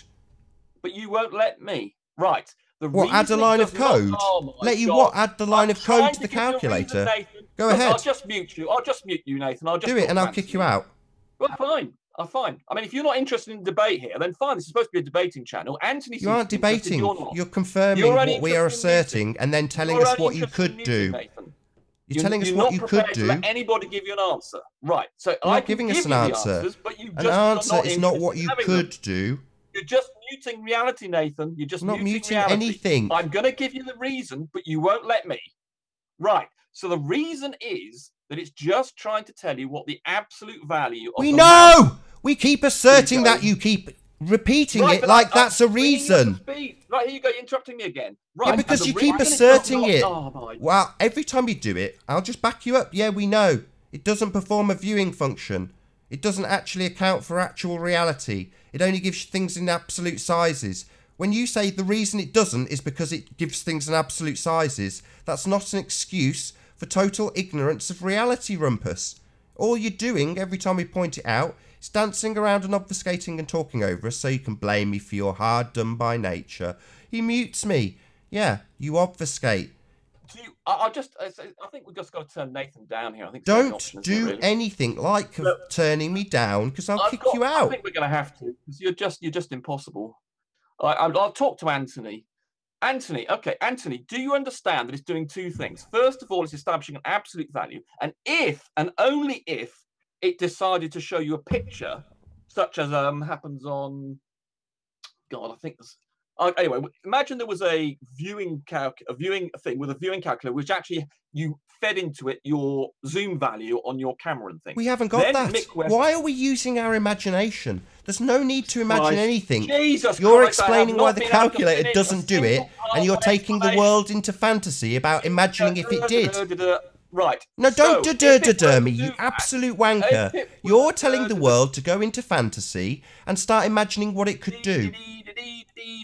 But you won't let me. Right. What, add a line of code? Let you what? Add the line of code to the calculator? Go ahead. I'll just mute you. I'll just mute you, Nathan. I'll just Do it talk and to I'll kick you Anthony. out. Well, fine. I'm fine. I mean, if you're not interested in debate here, then fine. This is supposed to be a debating channel. Anthony, You aren't debating. You're You're confirming You're only what we are interested in asserting and then telling You're us only what you interested in could muting, do. Nathan. You're telling us You're what not you could prepared to do. let anybody give you an answer. Right. So You're I not can giving give us an you the answer. answers, but you An just are answer not is not interested what in you having them. could do. You're just muting reality, Nathan. You're just I'm not muting reality. anything. I'm going to give you the reason, but you won't let me. Right. So the reason is that it's just trying to tell you what the absolute value of We the know! We keep asserting Here you that. go. You keep repeating Right, it but like I'm that's a bringing you up to reason. speed. Right, here you go. You're interrupting me again. Right. Yeah, because and you the keep reason it's asserting not- it. Oh, my. Well, every time you do it, I'll just back you up. Yeah, we know. It doesn't perform a viewing function. It doesn't actually account for actual reality. It only gives things in absolute sizes. When you say the reason it doesn't is because it gives things in absolute sizes, that's not an excuse for total ignorance of reality, Rumpus. All you're doing every time we point it out is dancing around and obfuscating and talking over us so you can blame me for your hard done by nature. He mutes me. Yeah, you obfuscate. I think we've just got to turn Nathan down here. I think it's the only Don't option, isn't it, do really? anything like Look, turning me down because I'll kick you I out. think we're going to have to because you're just impossible. I'll talk to Anthony. Anthony, do you understand that it's doing two things? First of all, it's establishing an absolute value, and if and only if it decided to show you a picture, such as happens on, God, I think there's. Anyway, imagine there was a viewing thing with a viewing calculator, which actually you fed into it your zoom value on your camera and things. We haven't got Then that. Mick West- Why are we using our imagination? There's no need to imagine Christ. anything. Jesus You're Christ, I have explaining not why the been able to calculator finish a doesn't do it, single part and you're of taking the explanation. world into fantasy about imagining if it did. Right. No, don't so, da-da-da-da me, if it you were to- absolute wanker. if it were You're to telling the do- world to go into fantasy and start imagining what it could do.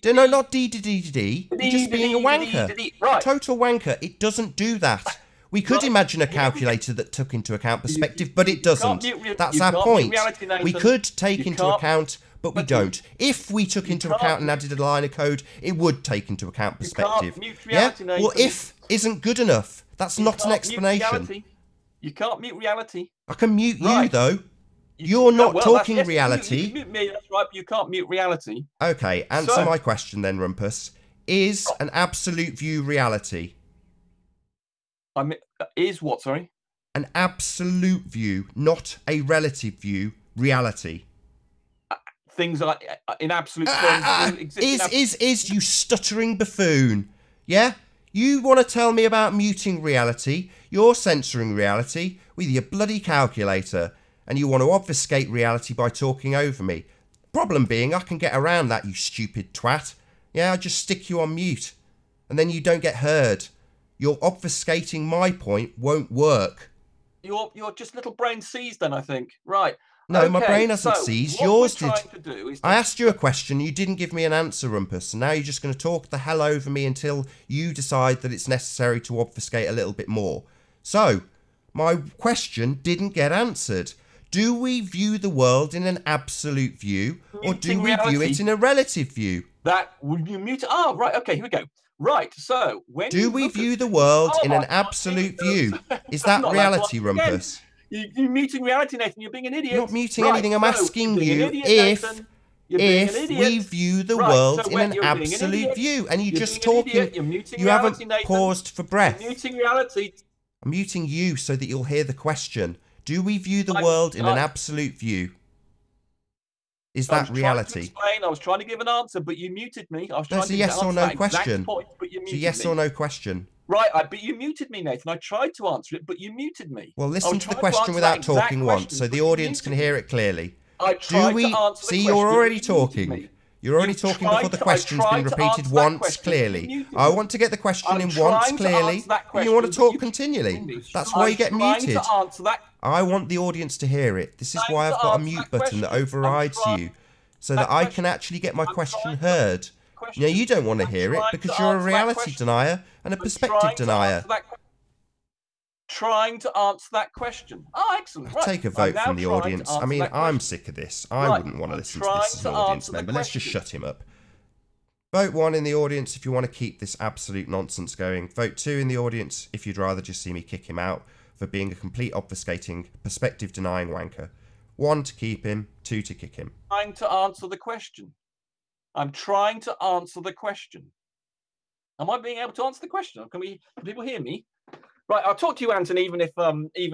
No, not dee-dee-dee-dee-dee. You're just being a wanker. Right. Total wanker. It doesn't do that. We could Right. imagine a calculator that took into account perspective, but it doesn't. mute re- That's you our can't mute point. reality, Nathan. We could take You into can't- account, but we but don't. If we took into can't account and mute- added a line of code, it would take into account You can't perspective. mute Yeah? reality, Well, Nathan. if isn't good enough. That's You not an can't mute explanation. reality. You can't mute reality. I can mute you, Right. though. You're not Well, talking yes, reality. You can mute me, that's right, but you can't mute reality. Okay, answer So- my question then, Rumpus. Is an absolute view reality? I mean, is what, sorry? An absolute view, not a relative view, reality. Things like in absolute terms exist. in Is you stuttering buffoon? Yeah? You want to tell me about muting reality, you're censoring reality with your bloody calculator, and you want to obfuscate reality by talking over me. Problem being, I can get around that, you stupid twat. Yeah, I just stick you on mute, and then you don't get heard. Your obfuscating my point won't work. You're just little brain seized then, I think. Right. No, my Okay, brain hasn't so seized. what Yours we're did. trying to do is I asked you a question. You didn't give me an answer, Rumpus. And now you're just going to talk the hell over me until you decide that it's necessary to obfuscate a little bit more. So, my question didn't get answered. Do we view the world in an absolute view, or do we view it in a relative view? That would you mute? Oh, right. Okay, here we go. Right. So when Do we view the world in an absolute view? Is that Not reality, that one again. Rumpus? You're muting reality, Nathan. You're being an idiot. I'm not muting Right, anything. I'm so asking you're being you an idiot, Nathan. You're being an if idiot. we view the Right, world so in when an you're being an absolute idiot, view, and you're you're just being an talking. idiot, you're muting You reality, haven't Nathan. paused for breath. You're muting reality. I'm muting you so that you'll hear the question. Do we view the I'm- world in an I- absolute view? Is I that was trying to reality? explain, I was trying to give an answer, but you muted me. I was trying That's to a yes or answer no that exact question. point, but you It's a muted yes me. or no question. Right, but you muted me, Nathan. I tried to answer it, but you muted me. Well, I listen was to the trying question answer without that exact talking once, question, so but the you audience can muted hear me. it clearly. I tried Do we to answer the see? question, You're already but you muted talking. me. You're already You talking tried before the to- I question's been tried to repeated answer that once question, clearly. you muted I me. want to get the question I'm in once trying to clearly, answer that and you want to question, talk but continually. That's why you get I'm trying muted. to answer that. I want the audience to hear it. This is Trying why to I've got a answer mute that button that question. overrides I'm trying- you, so that that I question. can actually get my I'm question trying to heard. question. Now, you don't want to I'm hear it trying because to you're a answer that reality question. denier and a I'm perspective trying to denier. answer that trying to answer that question. Oh, excellent. Right. Take a I'm vote now from the trying to audience. I answer mean, that I'm question. sick of this. I Right, wouldn't want to I'm listen to this as an trying to audience answer the member. Let's just question. shut him up. Vote 1 in the audience if you want to keep this absolute nonsense going. Vote 2 in the audience if you'd rather just see me kick him out for being a complete obfuscating, perspective-denying wanker. 1 to keep him, 2 to kick him. Trying to answer the question. I'm trying to answer the question. Am I being able to answer the question? Can people hear me? Right, I'll talk to you, Anthony, even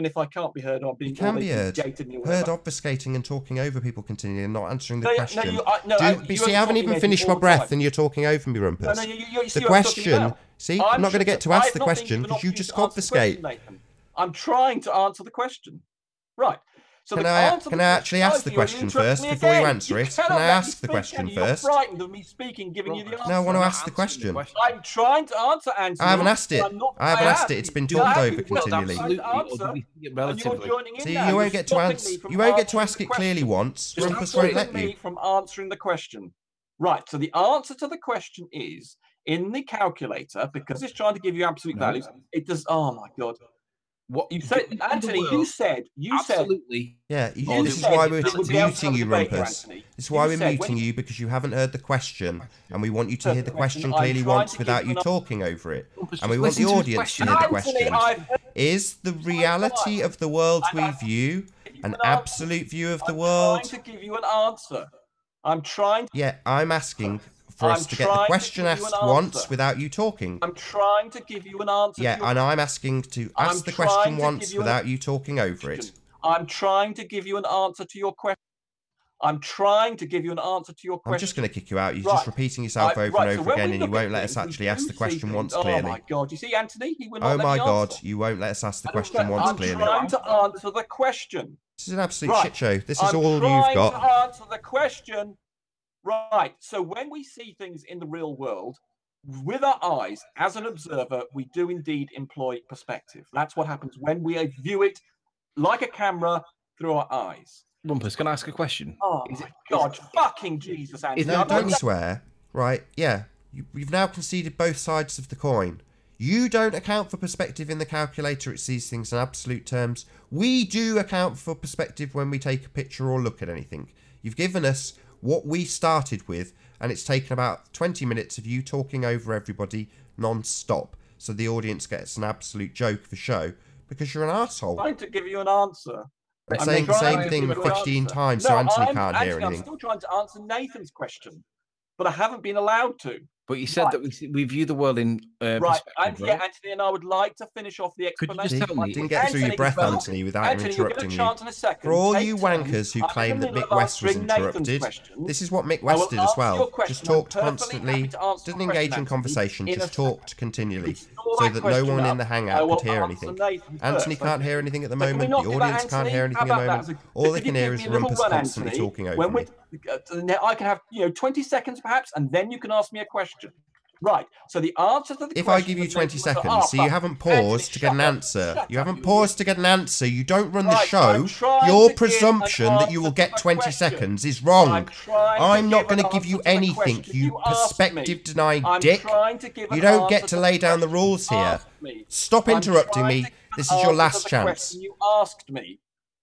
if I can't be heard or being You can be heard. gated me or Heard whatever. obfuscating and talking over people continually and not answering the No, question. you See, I haven't even finished my breath and you're talking over me, Rumpus. you The see what I'm talking question, about. see, I'm not going to get to ask the question because you just obfuscate. I'm trying to answer the question. Right. So Can I actually ask the question first before you answer it? Can I ask the question first? You're frightened of me speaking, giving you the answer. No, I want to ask the question. I'm trying to answer, Anthony. I haven't asked it. I haven't asked it. It's been talked over Well, continually. absolutely. Or do Answer, we see it and relatively? you're joining in See, now. you You're won't get to stopping answer. me from You won't get to answering ask the it clearly question. once. You're Rumpus won't let stopping you. me from answering the question. Right. So the answer to the question is in the calculator, because it's trying to give you absolute values. It does. Oh my god. What You said, Anthony. You said. absolutely. Yeah, You this is said why we're that we'd be able to muting have a you, debate here, Rumpus. Anthony. This is why You we're said muting when you because you haven't heard the question, and we want you to hear the question I'm clearly trying once to without give you an- talking over it. Rumpus, And we just want the listen to his audience to question. hear the Anthony, question. I've heard Is the reality of the world we view an absolute view of the world? I'm trying to give you an answer. I'm trying. Yeah, I'm asking for us I'm to get the trying to question give you asked an once answer. without you talking. I'm trying to give you an answer. Yeah, to your and I'm asking to I'm ask the trying question to once give you an without you talking over it. question. I'm trying to give you an answer to your question. I'm trying to give you an answer to your question. I'm just going to kick you out. You're Right. just repeating yourself over Right, and so over when again, we and you look at won't let us things, we actually ask do the see question things. once Oh clearly. my god! You see, Anthony, he will not Oh let my me god, answer. you won't let us ask the question once I'm clearly. trying to answer the question. This is an absolute Right. shit show. This is I'm all you've trying got. to answer the question. Right. So when we see things in the real world, with our eyes, as an observer, we do indeed employ perspective. That's what happens when we view it like a camera through our eyes. Rumpus, can I ask a question? Oh my God, fucking Jesus, Anthony. Is No, it- don't swear. Right, yeah. You've now conceded both sides of the coin. You don't account for perspective in the calculator. It sees things in absolute terms. We do account for perspective when we take a picture or look at anything. You've given us what we started with, and it's taken about 20 minutes of you talking over everybody non-stop, so the audience gets an absolute joke for show, because you're an arsehole. I'm trying to give you an answer. And I'm saying the trying same to thing give you an 15 answer. times No, so Anthony can't hear I'm anything. still trying to answer Nathan's question, but I haven't been allowed to. But you said Right. that we view the world in Right, perspective, and right? yeah, Anthony, and I would like to finish off the Could you explanation. just tell me- Didn't get through your breath, well, Anthony, without him Anthony, you'll get a interrupting you. chance in a second. For all Take you turns. wankers who I'm in claim the that middle Mick of West was answering Nathan's interrupted, question. this is what Mick I West will did as answer your well. question. Just I'm talked perfectly constantly, happy to answer didn't the engage question, in conversation, Anthony, in just a second. talked continually, Restore so that that no question one in up. the I hangout will could hear answer anything. Nathan Anthony first, can't okay? hear anything at the So can we moment, not the do that, audience can't Anthony? hear How anything at the about that? moment. All they Could can you hear give is me a little Rumpus run, constantly Anthony? talking over When me. I can have 20 seconds perhaps, and then you can ask me a question. Right. So the answer to the question... If I give you 20 seconds, so you haven't paused to get an answer. You haven't paused to get an answer. You don't run the show. Your presumption that you will get 20 seconds is wrong. I'm not going to give you anything, you perspective-denying dick. You don't get to lay down the rules here. Stop interrupting me. This is your last chance. You asked me.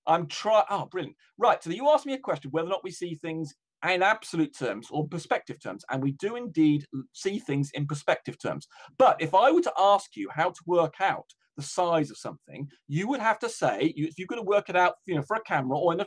I'm trying... Oh, brilliant. Right. So you asked me a question, whether or not we see things in absolute terms or perspective terms, and we do indeed see things in perspective terms. But if I were to ask you how to work out the size of something, you would have to say, if you're going to work it out, you know, for a camera or in a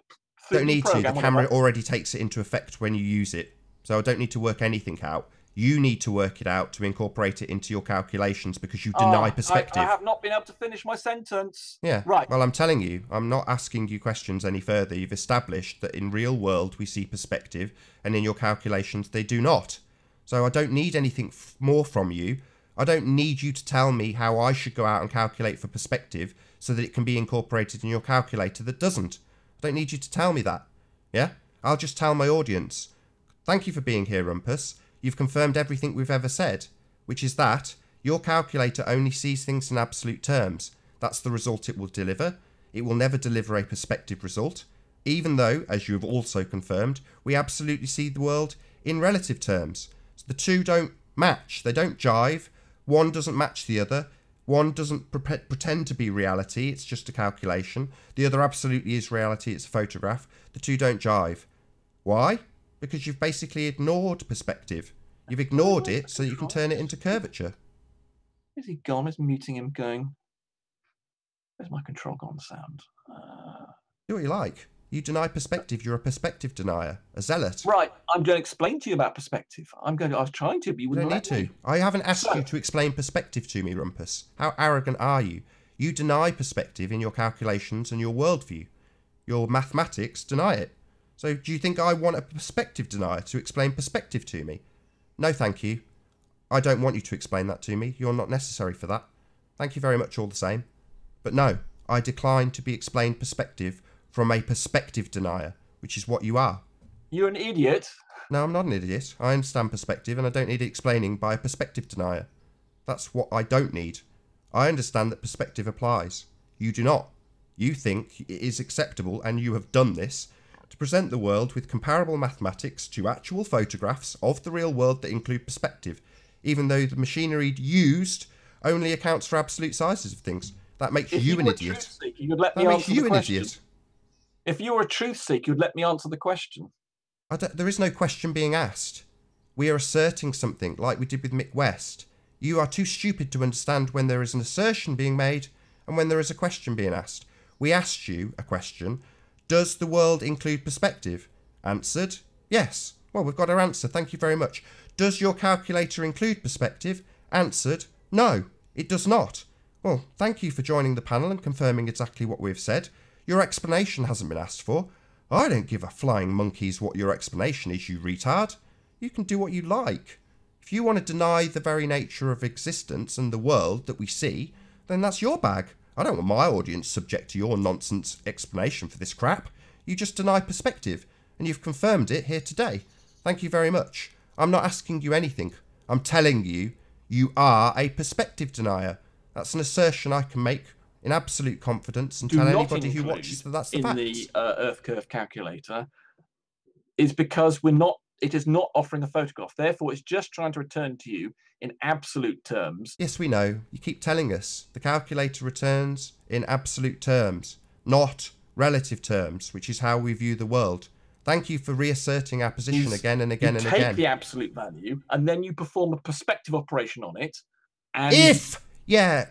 don't need to. program, the camera already takes it into effect when you use it, so I don't need to work anything out. You need to work it out to incorporate it into your calculations because you deny perspective. I have not been able to finish my sentence. Yeah, right. Well, I'm telling you, I'm not asking you questions any further. You've established that in real world we see perspective, and in your calculations they do not. So I don't need anything more from you. I don't need you to tell me how I should go out and calculate for perspective so that it can be incorporated in your calculator that doesn't. I don't need you to tell me that. Yeah? I'll just tell my audience. Thank you for being here, Rumpus. You've confirmed everything we've ever said, which is that your calculator only sees things in absolute terms. That's the result it will deliver. It will never deliver a perspective result, even though, as you've also confirmed, we absolutely see the world in relative terms. So the two don't match. They don't jive. One doesn't match the other. One doesn't pretend to be reality. It's just a calculation. The other absolutely is reality. It's a photograph. The two don't jive. Why? Because you've basically ignored perspective. You've ignored it so you can turn it into curvature. Is he gone? Is muting him going? Where's my control gone sound? Do what you like. You deny perspective. You're a perspective denier. A zealot. Right. I'm going to explain to you about perspective. I was trying to, but you wouldn't let me. I haven't asked you to explain perspective to me, Rumpus. How arrogant are you? You deny perspective in your calculations and your worldview. Your mathematics deny it. So do you think I want a perspective denier to explain perspective to me? No, thank you. I don't want you to explain that to me. You're not necessary for that. Thank you very much all the same. But no, I decline to be explained perspective from a perspective denier, which is what you are. You're an idiot. No, I'm not an idiot. I understand perspective and I don't need it explaining by a perspective denier. That's what I don't need. I understand that perspective applies. You do not. You think it is acceptable, and you have done this, to present the world with comparable mathematics to actual photographs of the real world that include perspective, even though the machinery used only accounts for absolute sizes of things. That makes you an idiot. That makes you an idiot. If you were a truth seeker, you'd let me answer the question. There is no question being asked. We are asserting something like we did with Mick West. You are too stupid to understand when there is an assertion being made and when there is a question being asked. We asked you a question. Does the world include perspective? Answered, yes. Well, we've got our answer. Thank you very much. Does your calculator include perspective? Answered, no, it does not. Well, thank you for joining the panel and confirming exactly what we've said. Your explanation hasn't been asked for. I don't give a flying monkeys what your explanation is, you retard. You can do what you like. If you want to deny the very nature of existence and the world that we see, then that's your bag. I don't want my audience subject to your nonsense explanation for this crap. You just deny perspective, and you've confirmed it here today. Thank you very much. I'm not asking you anything. I'm telling you, you are a perspective denier. That's an assertion I can make in absolute confidence and tell anybody who watches that that's the fact. In the Earth curve calculator is because it is not offering a photograph. Therefore, it's just trying to return to you in absolute terms. Yes, we know. You keep telling us. The calculator returns in absolute terms, not relative terms, which is how we view the world. Thank you for reasserting our position again and again and again. You take the absolute value, and then you perform a perspective operation on it. And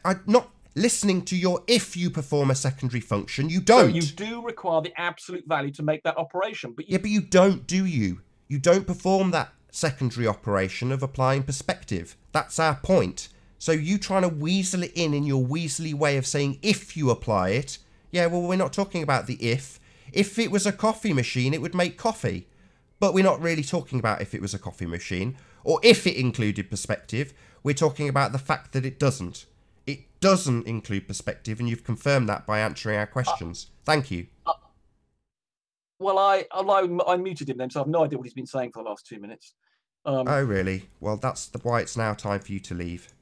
I'm not listening to your if you perform a secondary function. You don't. So you do require the absolute value to make that operation. But you don't, do you? You don't perform that secondary operation of applying perspective. That's our point. So you trying to weasel it in your weaselly way of saying if you apply it. Yeah, well, we're not talking about the if. If it was a coffee machine, it would make coffee. But we're not really talking about if it was a coffee machine or if it included perspective. We're talking about the fact that it doesn't. It doesn't include perspective, and you've confirmed that by answering our questions. Thank you. Well, I muted him then, so I have no idea what he's been saying for the last 2 minutes. Oh, really? Well, that's why it's now time for you to leave.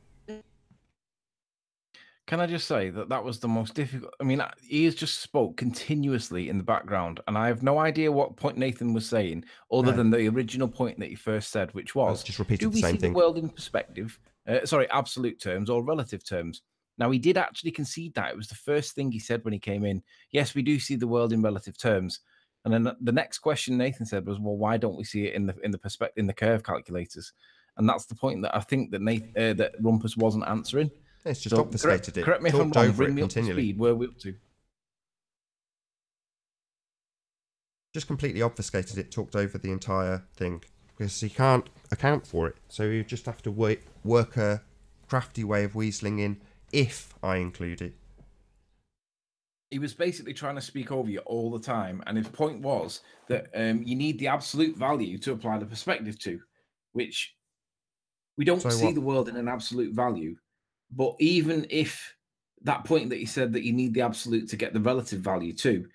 Can I just say that that was the most difficult? I mean, he has just spoke continuously in the background, and I have no idea what point Nathan was saying, other No. than the original point that he first said, which was, Just repeated do the we same see the thing. world in perspective? Sorry, absolute terms or relative terms? Now, he did actually concede that. It was the first thing he said when he came in. Yes, we do see the world in relative terms. And then the next question Nathan said was, well, why don't we see it in the perspective, in the curve calculators? And that's the point that I think that that Rumpus wasn't answering. It's just So obfuscated correct me it, if I'm talked wrong. over Bring it me up to continually. speed. Where are we up to? Just completely obfuscated it, talked over the entire thing. Because he can't account for it. So you just have to work a crafty way of weaseling in if I include it. He was basically trying to speak over you all the time, and his point was that you need the absolute value to apply the perspective to, which we don't So see what? the world in an absolute value. But even if that point that he said that you need the absolute to get the relative value to,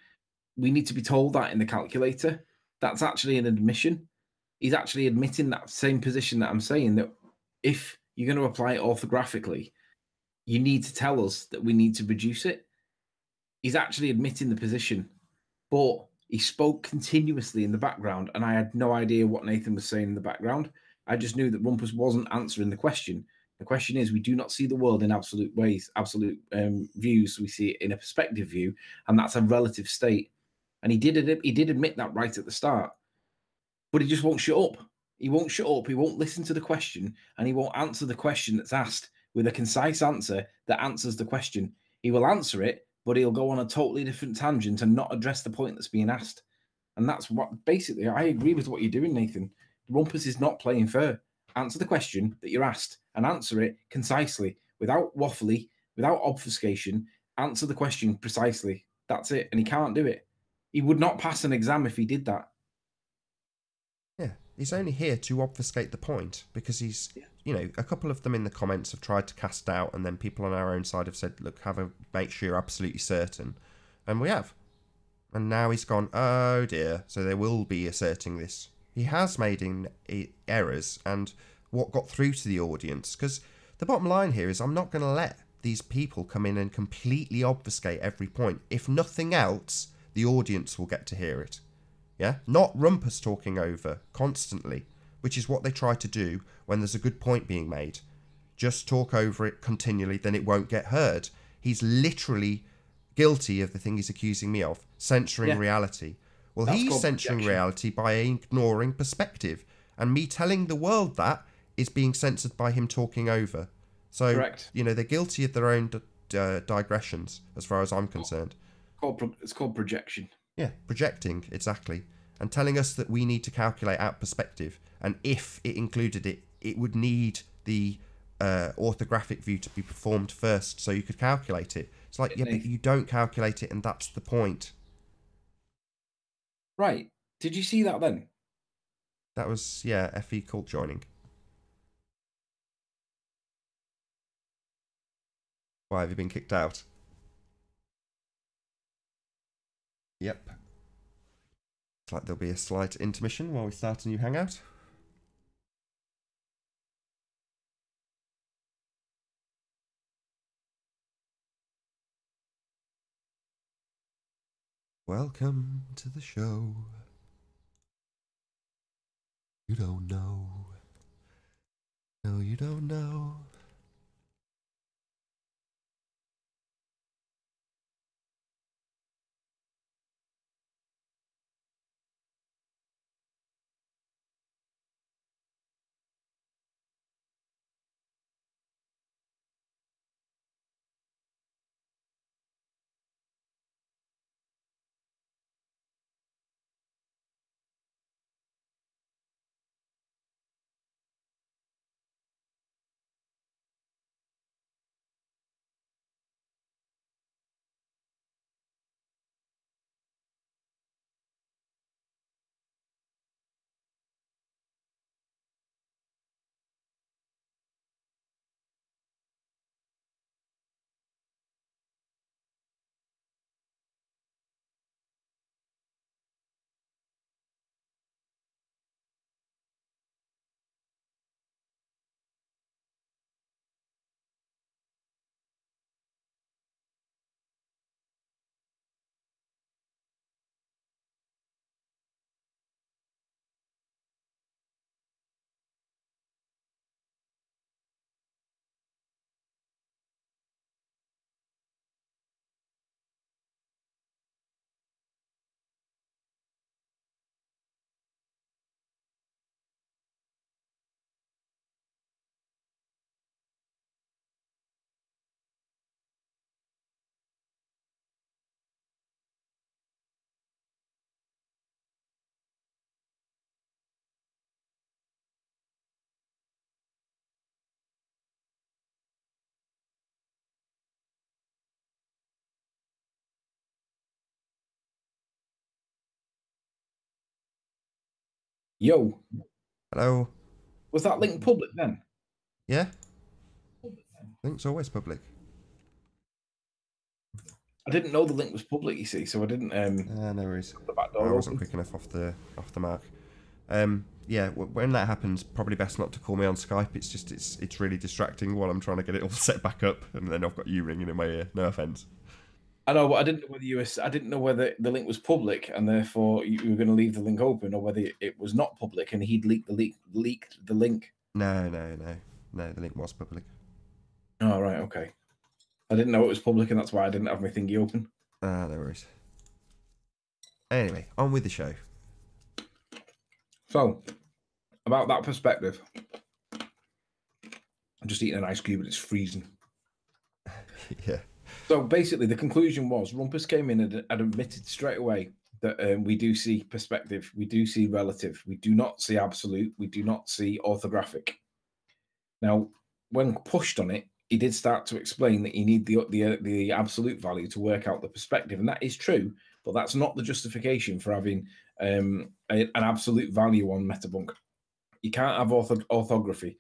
we need to be told that in the calculator. That's actually an admission. He's actually admitting that same position that I'm saying, that if you're going to apply it orthographically, you need to tell us that we need to reduce it. He's actually admitting the position, but he spoke continuously in the background, and I had no idea what Nathan was saying in the background. I just knew that Rumpus wasn't answering the question. The question is, we do not see the world in absolute ways, absolute views. We see it in a perspective view, and that's a relative state. And he did admit that right at the start, but he just won't shut up. He won't shut up. He won't listen to the question, and he won't answer the question that's asked with a concise answer that answers the question. He will answer it, but he'll go on a totally different tangent and not address the point that's being asked. And that's what basically I agree with what you're doing, Nathan. Rumpus is not playing fair. Answer the question that you're asked and answer it concisely, without waffly, without obfuscation. Answer the question precisely. That's it. And he can't do it. He would not pass an exam if he did that. Yeah, he's only here to obfuscate the point because he's, you know, a couple of them in the comments have tried to cast doubt, and then people on our own side have said, look, make sure you're absolutely certain. And we have. And now he's gone, oh dear, so they will be asserting this. He has made errors, and what got through to the audience, because the bottom line here is I'm not going to let these people come in and completely obfuscate every point. If nothing else, the audience will get to hear it. Yeah, not Rumpus talking over constantly, which is what they try to do when there's a good point being made. Just talk over it continually, then it won't get heard. He's literally guilty of the thing he's accusing me of, censoring reality. Well, That's he's called censoring projection. reality by ignoring perspective, and me telling the world that is being censored by him talking over. So, Correct. you know, they're guilty of their own digressions, as far as I'm concerned. It's called projection. Yeah, projecting, exactly. And telling us that we need to calculate out perspective. And if it included it, it would need the orthographic view to be performed first so you could calculate it. It's like, yeah, but you don't calculate it, and that's the point. Right. Did you see that then? That was, yeah, FE cult joining. Why, have you been kicked out? Yep. It's like there'll be a slight intermission while we start a new hangout. Welcome to the show. You don't know. No, you don't know. Yo, Hello. was that link public then? Yeah? Link's always public. I didn't know the link was public, you see, so I didn't No worries. the back I door wasn't open. quick enough off the mark. Yeah, when that happens, probably best not to call me on Skype. It's just it's really distracting while I'm trying to get it all set back up, and then I've got you ringing in my ear. No offense. I know, but I didn't know whether I didn't know whether the link was public and therefore you were going to leave the link open, or whether it was not public and he'd leaked the link. No. The link was public. Oh right, okay. I didn't know it was public, and that's why I didn't have my thingy open. No worries. Anyway, on with the show. So, about that perspective, I'm just eating an ice cube and it's freezing. Yeah. So basically, the conclusion was Rumpus came in and admitted straight away that we do see perspective, we do see relative, we do not see absolute, we do not see orthographic. Now, when pushed on it, he did start to explain that you need the absolute value to work out the perspective, and that is true, but that's not the justification for having an absolute value on Metabunk. You can't have orthography.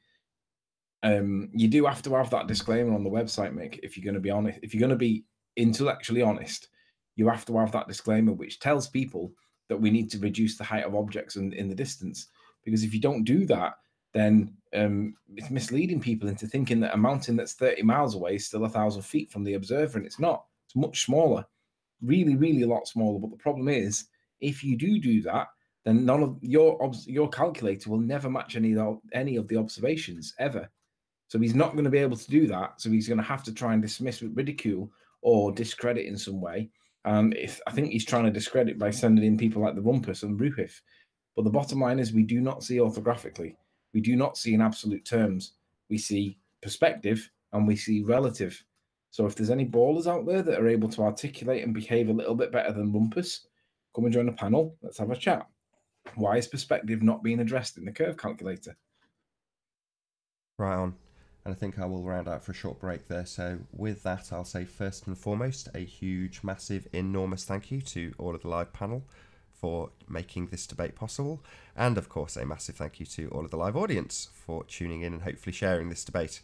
You do have to have that disclaimer on the website, Mick. If you're going to be honest, if you're going to be intellectually honest, you have to have that disclaimer, which tells people that we need to reduce the height of objects in the distance. Because if you don't do that, then it's misleading people into thinking that a mountain that's 30 miles away is still 1,000 feet from the observer, and it's not. It's much smaller, really, really a lot smaller. But the problem is, if you do that, then none of your calculator will never match any of the observations ever. So he's not going to be able to do that. So he's going to have to try and dismiss with ridicule or discredit in some way. I think he's trying to discredit by sending in people like the Rumpus and Ruhif. But the bottom line is we do not see orthographically. We do not see in absolute terms. We see perspective and we see relative. So if there's any ballers out there that are able to articulate and behave a little bit better than Rumpus, come and join the panel. Let's have a chat. Why is perspective not being addressed in the curve calculator? Right on. And I think I will round out for a short break there. So with that, I'll say first and foremost, a huge, massive, enormous thank you to all of the live panel for making this debate possible. And of course, a massive thank you to all of the live audience for tuning in and hopefully sharing this debate.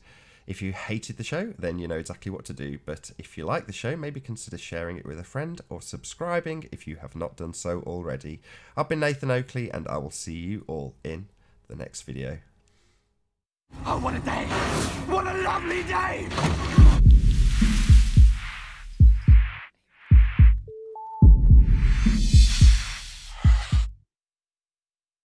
If you hated the show, then you know exactly what to do. But if you like the show, maybe consider sharing it with a friend or subscribing if you have not done so already. I've been Nathan Oakley, and I will see you all in the next video. Oh, what a day! What a lovely day!